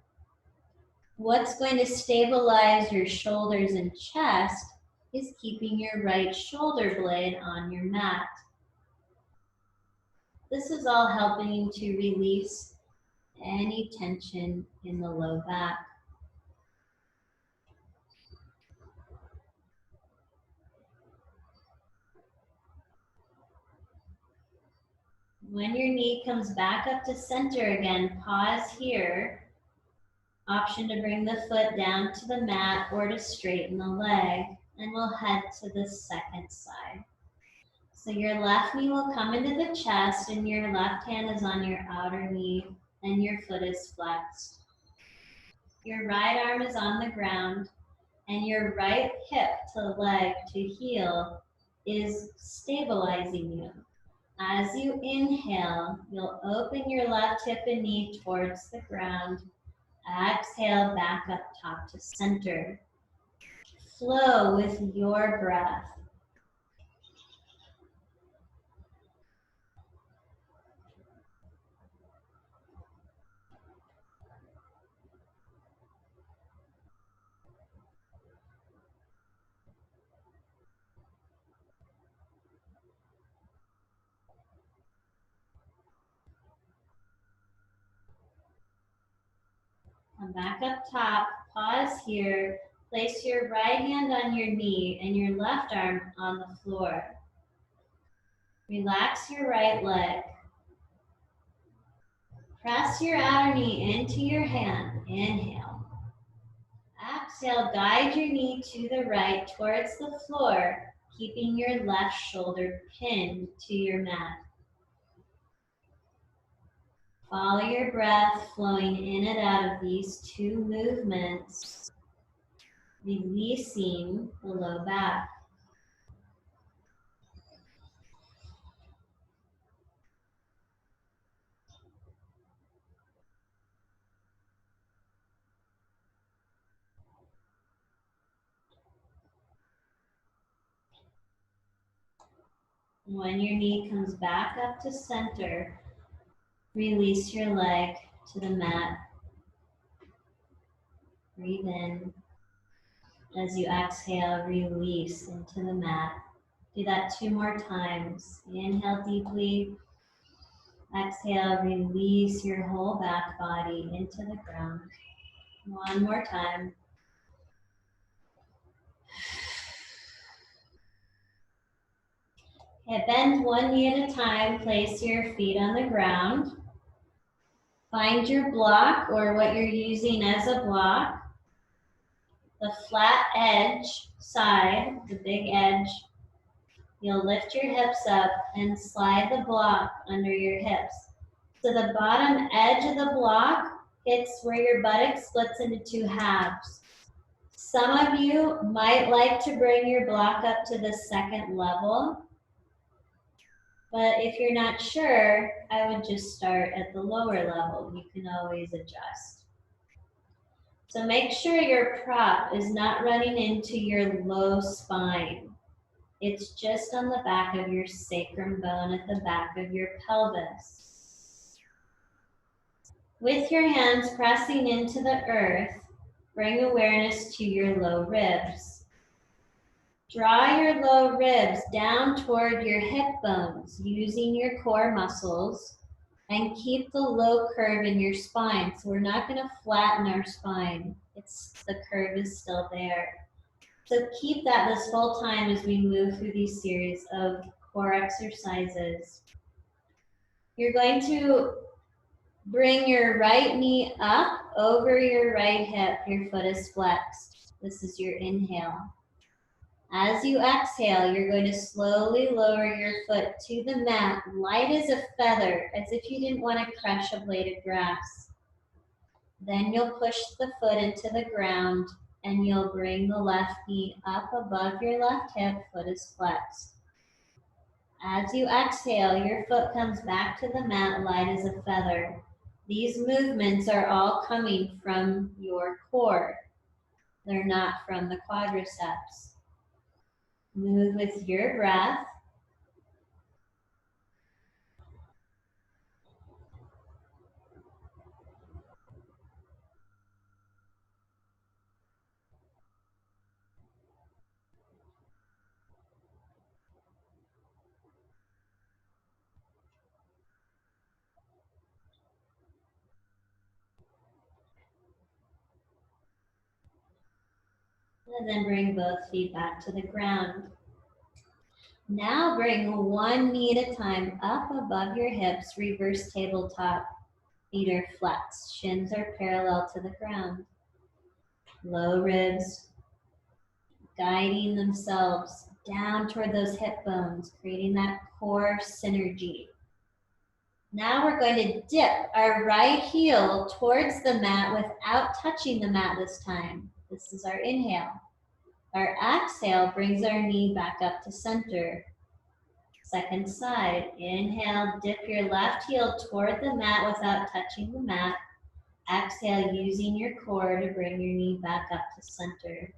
What's going to stabilize your shoulders and chest is keeping your right shoulder blade on your mat. This is all helping to release any tension in the low back. When your knee comes back up to center again, pause here. Option to bring the foot down to the mat or to straighten the leg. And we'll head to the second side. So your left knee will come into the chest and your left hand is on your outer knee and your foot is flexed. Your right arm is on the ground and your right hip to leg to heel is stabilizing you. As you inhale, you'll open your left hip and knee towards the ground. Exhale, back up top to center. Flow with your breath. Come back up top, pause here, place your right hand on your knee and your left arm on the floor. Relax your right leg. Press your outer knee into your hand. Inhale. Exhale, guide your knee to the right towards the floor, keeping your left shoulder pinned to your mat. Follow your breath flowing in and out of these two movements, releasing the low back. When your knee comes back up to center, release your leg to the mat. Breathe in. As you exhale, release into the mat. Do that 2 more times. Inhale deeply. Exhale, release your whole back body into the ground. 1 more time. Okay, bend one knee at a time. Place your feet on the ground. Find your block or what you're using as a block. The flat edge side, the big edge. You'll lift your hips up and slide the block under your hips. So the bottom edge of the block hits where your buttock splits into 2 halves. Some of you might like to bring your block up to the 2nd level. But if you're not sure, I would just start at the lower level. You can always adjust. So make sure your prop is not running into your low spine. It's just on the back of your sacrum bone at the back of your pelvis. With your hands pressing into the earth, bring awareness to your low ribs. Draw your low ribs down toward your hip bones using your core muscles and keep the low curve in your spine. So we're not going to flatten our spine. The curve is still there. So keep that this whole time as we move through these series of core exercises. You're going to bring your right knee up over your right hip. Your foot is flexed. This is your inhale. As you exhale, you're going to slowly lower your foot to the mat, light as a feather, as if you didn't want to crush a blade of grass. Then you'll push the foot into the ground and you'll bring the left knee up above your left hip, foot is flexed. As you exhale, your foot comes back to the mat, light as a feather. These movements are all coming from your core. They're not from the quadriceps. Move with your breath. And then bring both feet back to the ground. Now bring one knee at a time up above your hips, reverse tabletop. Feet are flexed, shins are parallel to the ground. Low ribs guiding themselves down toward those hip bones, creating that core synergy. Now we're going to dip our right heel towards the mat without touching the mat this time. This is our inhale. Our exhale brings our knee back up to center. Second side, inhale, dip your left heel toward the mat without touching the mat. Exhale, using your core to bring your knee back up to center.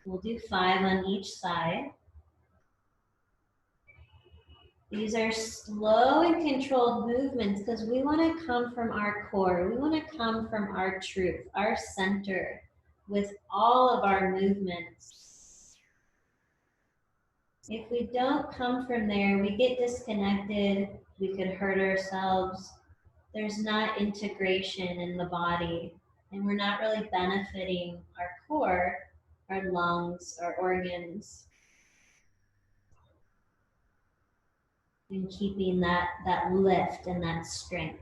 We'll do 5 on each side. These are slow and controlled movements because we want to come from our core. We want to come from our truth, our center, with all of our movements. If we don't come from there, we get disconnected, we could hurt ourselves. There's not integration in the body, and we're not really benefiting our core, our lungs, our organs. and keeping that lift and that strength.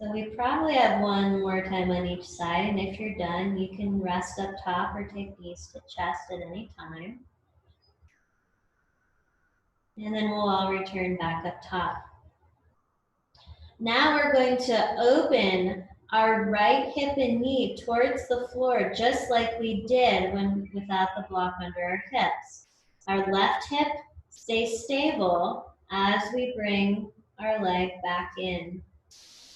So we probably have one more time on each side, and if you're done, you can rest up top or take knees to chest at any time. And then we'll all return back up top. Now we're going to open our right hip and knee towards the floor, just like we did without the block under our hips. Our left hip stays stable as we bring our leg back in.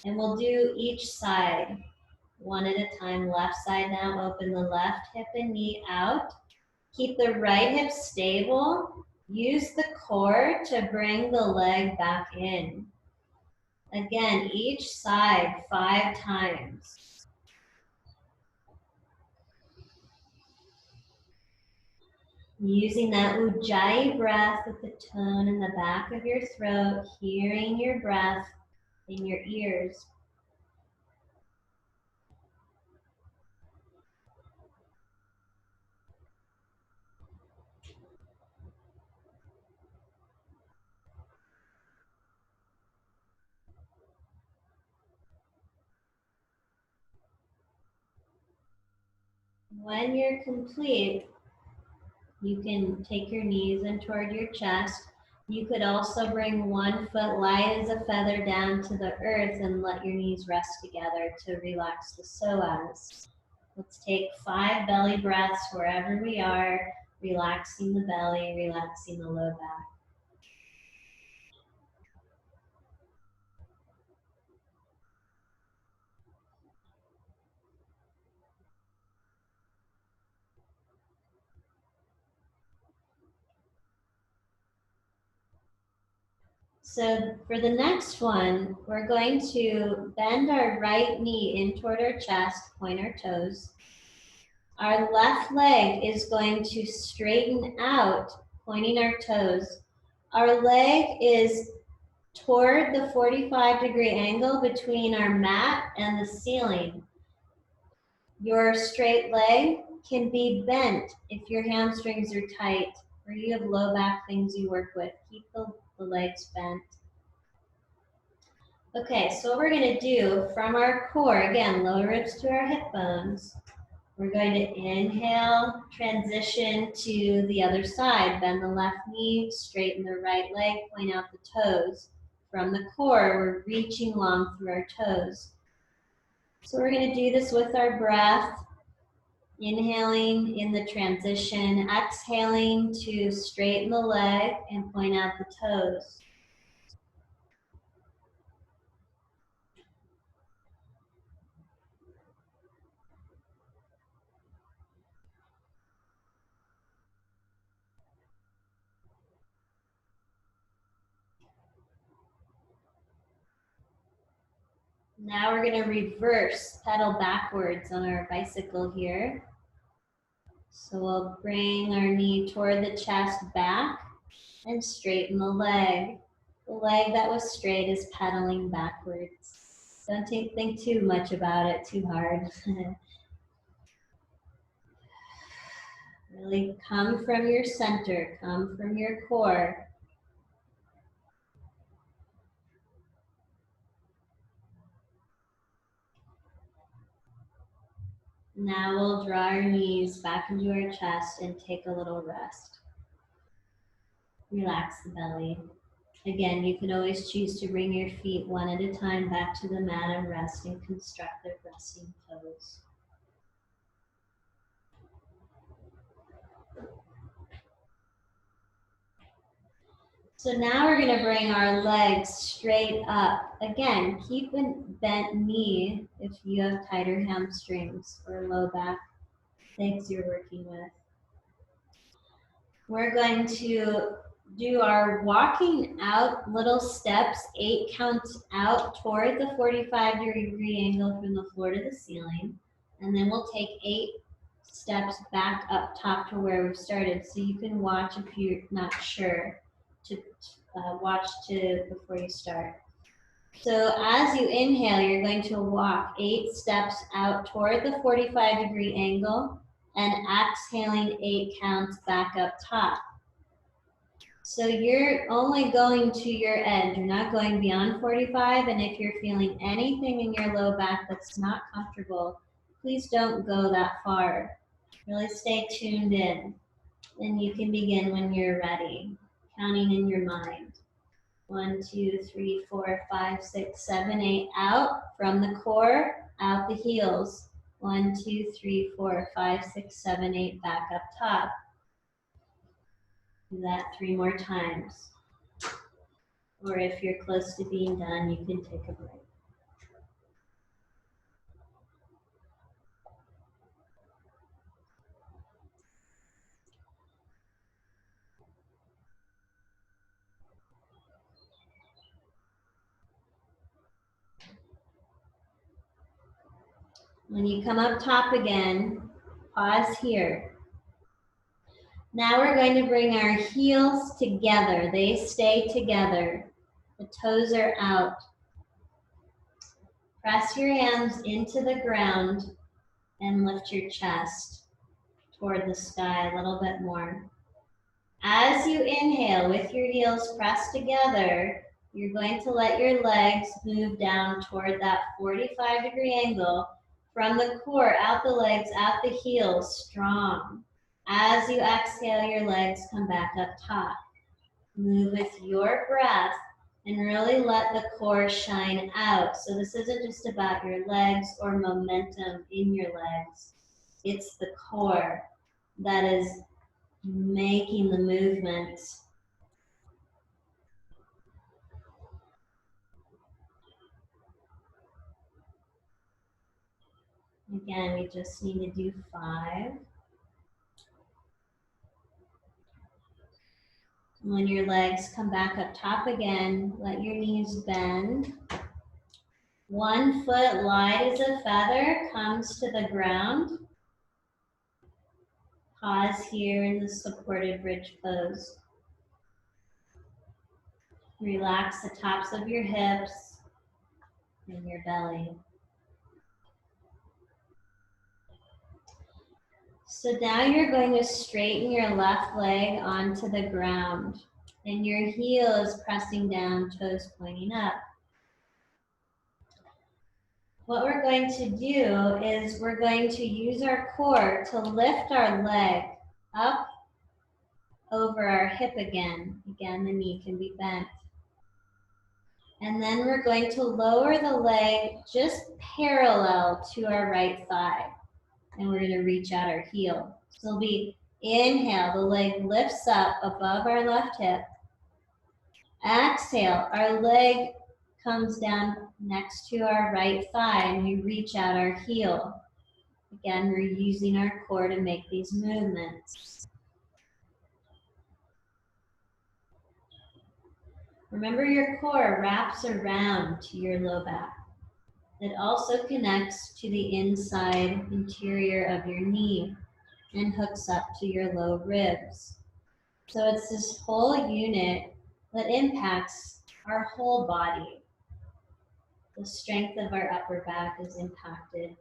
And we'll do each side one at a time. Left side now, open the left hip and knee out. Keep the right hip stable. Use the core to bring the leg back in. Again, each side 5 times. Using that Ujjayi breath with the tone in the back of your throat, hearing your breath in your ears. When you're complete, you can take your knees in toward your chest. You could also bring one foot light as a feather down to the earth and let your knees rest together to relax the psoas. Let's take 5 belly breaths wherever we are, relaxing the belly, relaxing the low back. So for the next one, we're going to bend our right knee in toward our chest, point our toes. Our left leg is going to straighten out, pointing our toes. Our leg is toward the 45-degree angle between our mat and the ceiling. Your straight leg can be bent if your hamstrings are tight or you have low back things you work with. Keep the legs bent. Okay, so what we're going to do from our core, again, lower ribs to our hip bones. We're going to inhale, transition to the other side. Bend the left knee, straighten the right leg, point out the toes. From the core, we're reaching long through our toes. So we're going to do this with our breath. Inhaling in the transition, exhaling to straighten the leg and point out the toes. Now we're going to reverse, pedal backwards on our bicycle here. So we'll bring our knee toward the chest back and straighten the leg. The leg that was straight is pedaling backwards. Don't think too much about it, too hard. Really come from your center, come from your core. Now we'll draw our knees back into our chest and take a little rest. Relax the belly. Again, you can always choose to bring your feet one at a time back to the mat and rest in constructive resting pose. So now we're going to bring our legs straight up. Again, keep a bent knee if you have tighter hamstrings or low back things you're working with. We're going to do our walking out little steps, 8 counts out toward the 45-degree angle from the floor to the ceiling. And then we'll take 8 steps back up top to where we started. So you can watch if you're not sure to watch before you start. So as you inhale, you're going to walk 8 steps out toward the 45-degree angle and exhaling 8 counts back up top. So you're only going to your edge. You're not going beyond 45. And if you're feeling anything in your low back that's not comfortable, please don't go that far. Really stay tuned in. And you can begin when you're ready, counting in your mind. 1, 2, 3, 4, 5, 6, 7, 8. Out from the core, out the heels. 1, 2, 3, 4, 5, 6, 7, 8. Back up top. Do that 3 more times. Or if you're close to being done, you can take a break. When you come up top again, pause here. Now we're going to bring our heels together. They stay together. The toes are out. Press your hands into the ground and lift your chest toward the sky a little bit more. As you inhale with your heels pressed together, you're going to let your legs move down toward that 45-degree angle from the core, out the legs, out the heels, strong. As you exhale, your legs come back up top. Move with your breath and really let the core shine out. So this isn't just about your legs or momentum in your legs. It's the core that is making the movements. Again, we just need to do 5. When your legs come back up top again, let your knees bend. 1 foot light as a feather comes to the ground. Pause here in the supported bridge pose. Relax the tops of your hips and your belly. So now you're going to straighten your left leg onto the ground and your heel is pressing down, toes pointing up. What we're going to do is we're going to use our core to lift our leg up over our hip again. Again, the knee can be bent. And then we're going to lower the leg just parallel to our right thigh. And we're going to reach out our heel. So it'll be inhale, the leg lifts up above our left hip. Exhale, our leg comes down next to our right thigh and we reach out our heel. Again, we're using our core to make these movements. Remember, your core wraps around to your low back. It also connects to the inside interior of your knee and hooks up to your low ribs. So it's this whole unit that impacts our whole body. The strength of our upper back is impacted.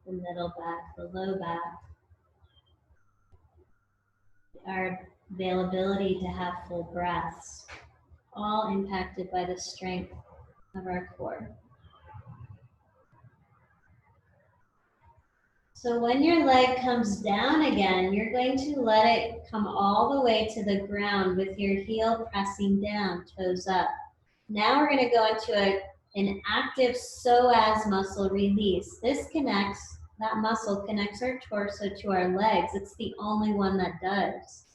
The middle back, the low back. Our availability to have full breaths, all impacted by the strength of our core. So when your leg comes down again, you're going to let it come all the way to the ground with your heel pressing down, toes up. Now we're going to go into an active psoas muscle release. That muscle connects our torso to our legs. It's the only one that does.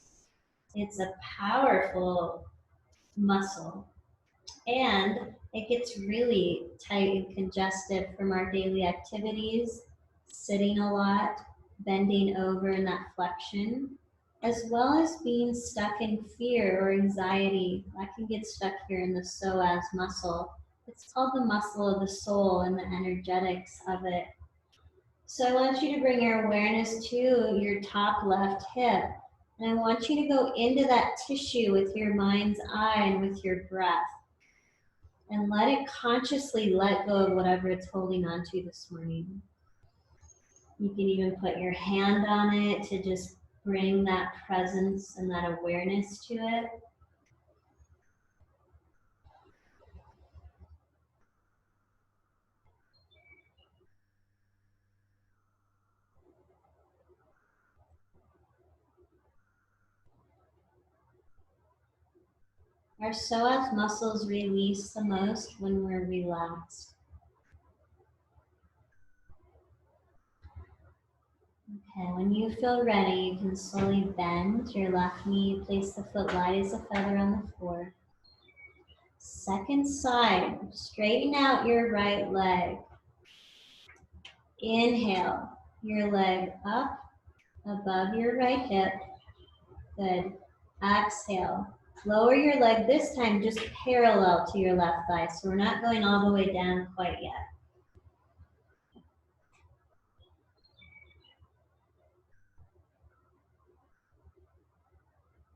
It's a powerful muscle. And it gets really tight and congested from our daily activities, sitting a lot, bending over in that flexion, as well as being stuck in fear or anxiety. That can get stuck here in the psoas muscle. It's called the muscle of the soul and the energetics of it. So I want you to bring your awareness to your top left hip. And I want you to go into that tissue with your mind's eye and with your breath. And let it consciously let go of whatever it's holding on to this morning. You can even put your hand on it to just bring that presence and that awareness to it. Our psoas muscles release the most when we're relaxed. Okay, when you feel ready, you can slowly bend your left knee, place the foot light as a feather on the floor. Second side, straighten out your right leg. Inhale, your leg up above your right hip. Good. Exhale. Lower your leg this time just parallel to your left thigh. So we're not going all the way down quite yet.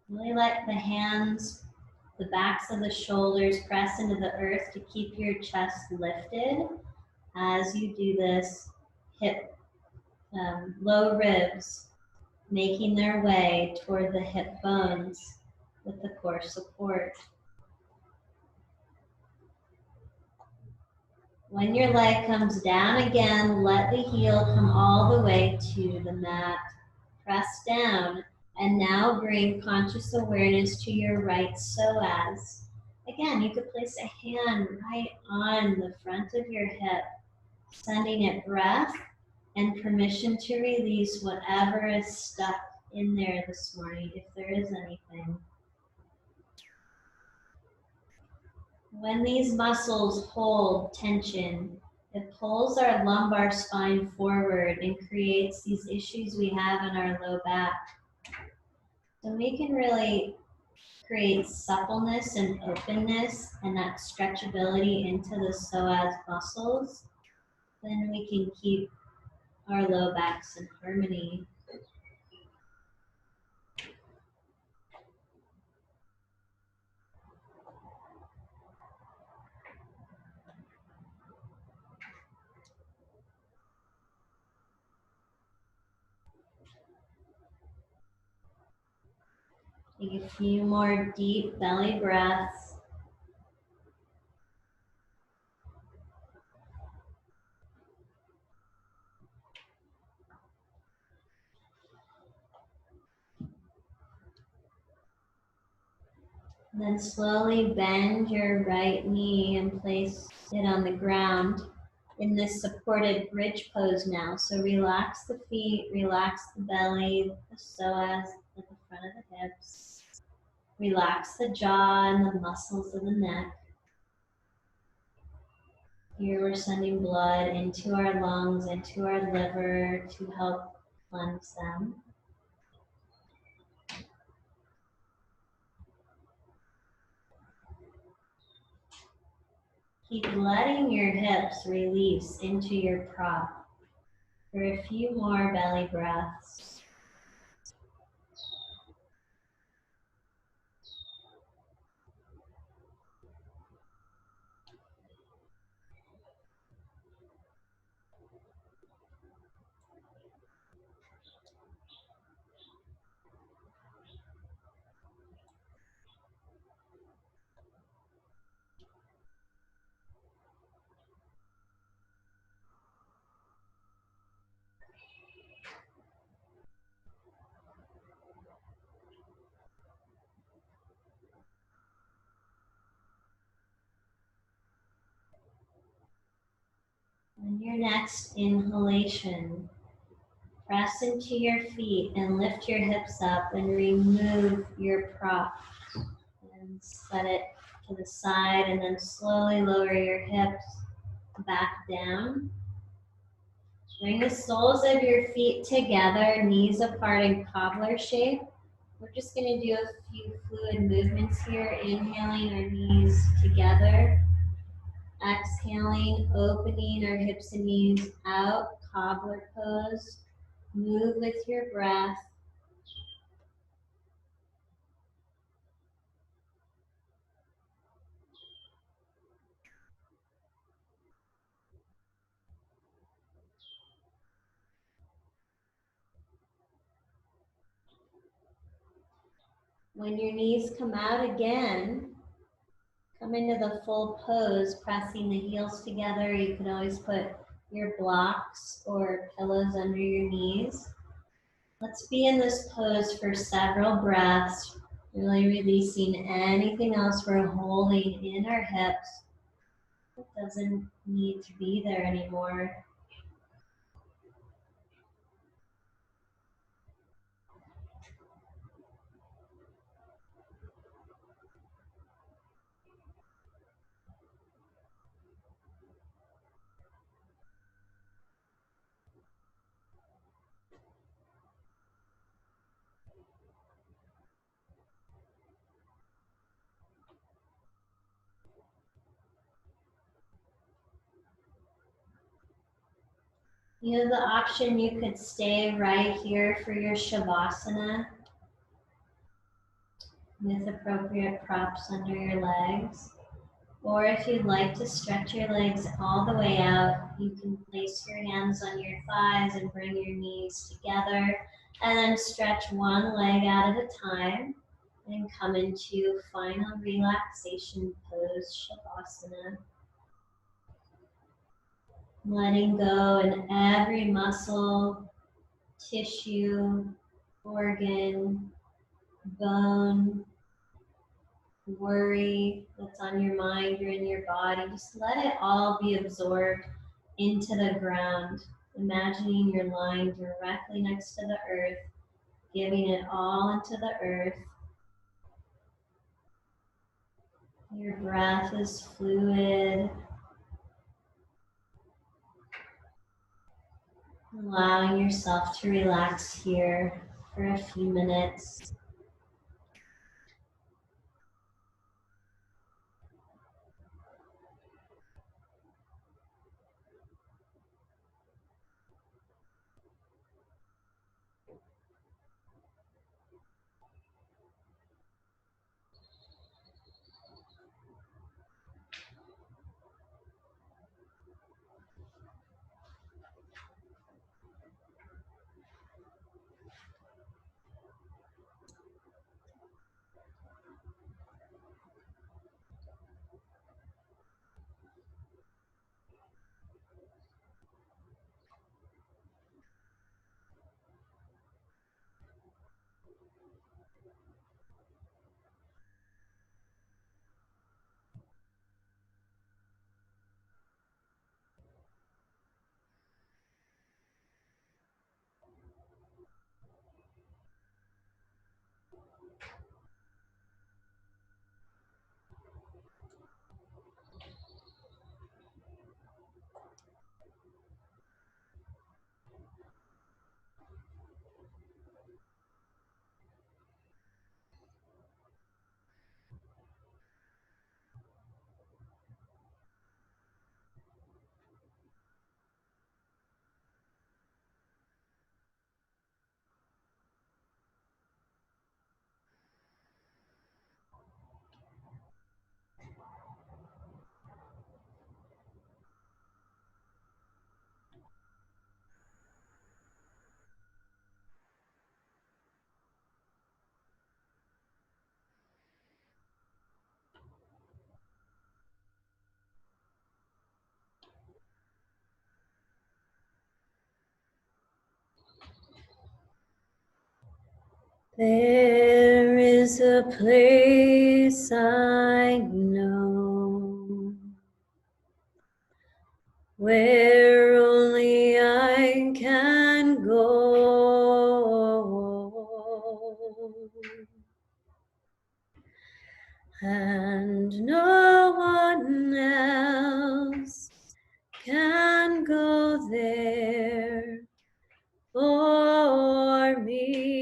Really let the hands, the backs of the shoulders press into the earth to keep your chest lifted. As you do this, hip, low ribs making their way toward the hip bones with the core support. When your leg comes down again, let the heel come all the way to the mat. Press down, and now bring conscious awareness to your right psoas. Again, you could place a hand right on the front of your hip, sending it breath and permission to release whatever is stuck in there this morning, if there is anything. When these muscles hold tension, it pulls our lumbar spine forward and creates these issues we have in our low back. So we can really create suppleness and openness and that stretchability into the psoas muscles. Then we can keep our low backs in harmony. Take a few more deep belly breaths. Then slowly bend your right knee and place it on the ground in this supported bridge pose now. So relax the feet, relax the belly, the psoas at the front of the hips. Relax the jaw and the muscles of the neck. Here we're sending blood into our lungs, into our liver to help cleanse them. Keep letting your hips release into your prop for a few more belly breaths. On your next inhalation, press into your feet and lift your hips up and remove your prop. And set it to the side and then slowly lower your hips back down. Bring the soles of your feet together, knees apart in cobbler shape. We're just going to do a few fluid movements here, inhaling our knees together. Exhaling, opening our hips and knees out, cobbler pose. Move with your breath. When your knees come out again, come into the full pose, pressing the heels together. You can always put your blocks or pillows under your knees. Let's be in this pose for several breaths, really releasing anything else we're holding in our hips. It doesn't need to be there anymore. You have the option, you could stay right here for your Shavasana with appropriate props under your legs. Or if you'd like to stretch your legs all the way out, you can place your hands on your thighs and bring your knees together, and then stretch one leg out at a time and come into final relaxation pose, Shavasana. Letting go in every muscle, tissue, organ, bone, worry that's on your mind or in your body. Just let it all be absorbed into the ground. Imagining you're lying directly next to the earth, giving it all into the earth. Your breath is fluid. Allowing yourself to relax here for a few minutes. There is a place I know where only I can go, and no one else can go there for me.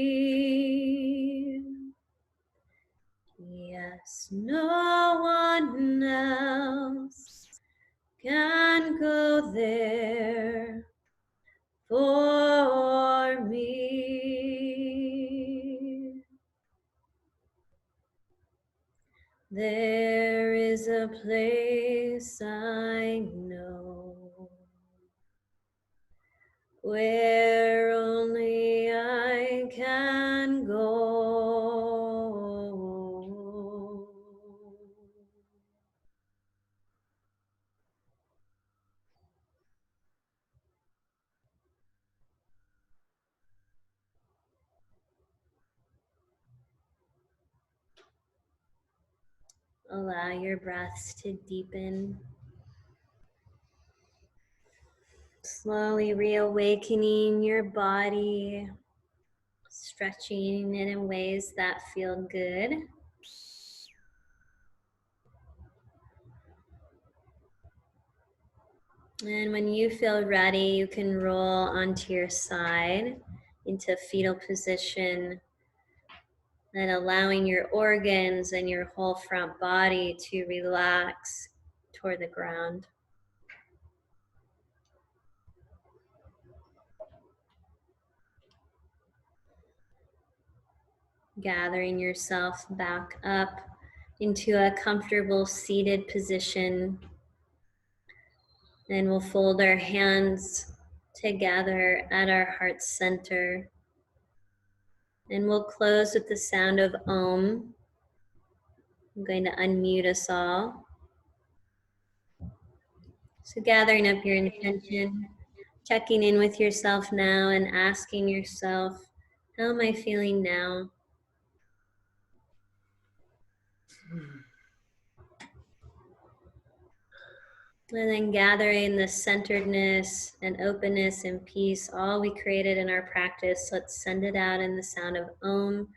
Yes, no one else can go there for me. There is a place I know where only I can go, Allow your breaths to deepen. Slowly reawakening your body, stretching it in ways that feel good. And when you feel ready, you can roll onto your side into fetal position and allowing your organs and your whole front body to relax toward the ground. Gathering yourself back up into a comfortable seated position. Then we'll fold our hands together at our heart center. And we'll close with the sound of Om. I'm going to unmute us all. So gathering up your intention, checking in with yourself now and asking yourself, how am I feeling now? And then gathering the centeredness and openness and peace, all we created in our practice, let's send it out in the sound of Om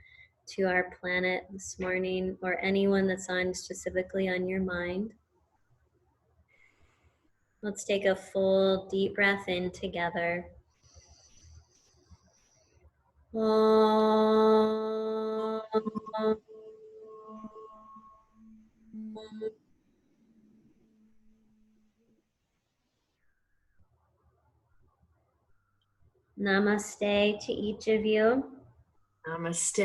to our planet this morning, or anyone that's on specifically on your mind. Let's take a full deep breath in together. Om. Namaste to each of you. Namaste.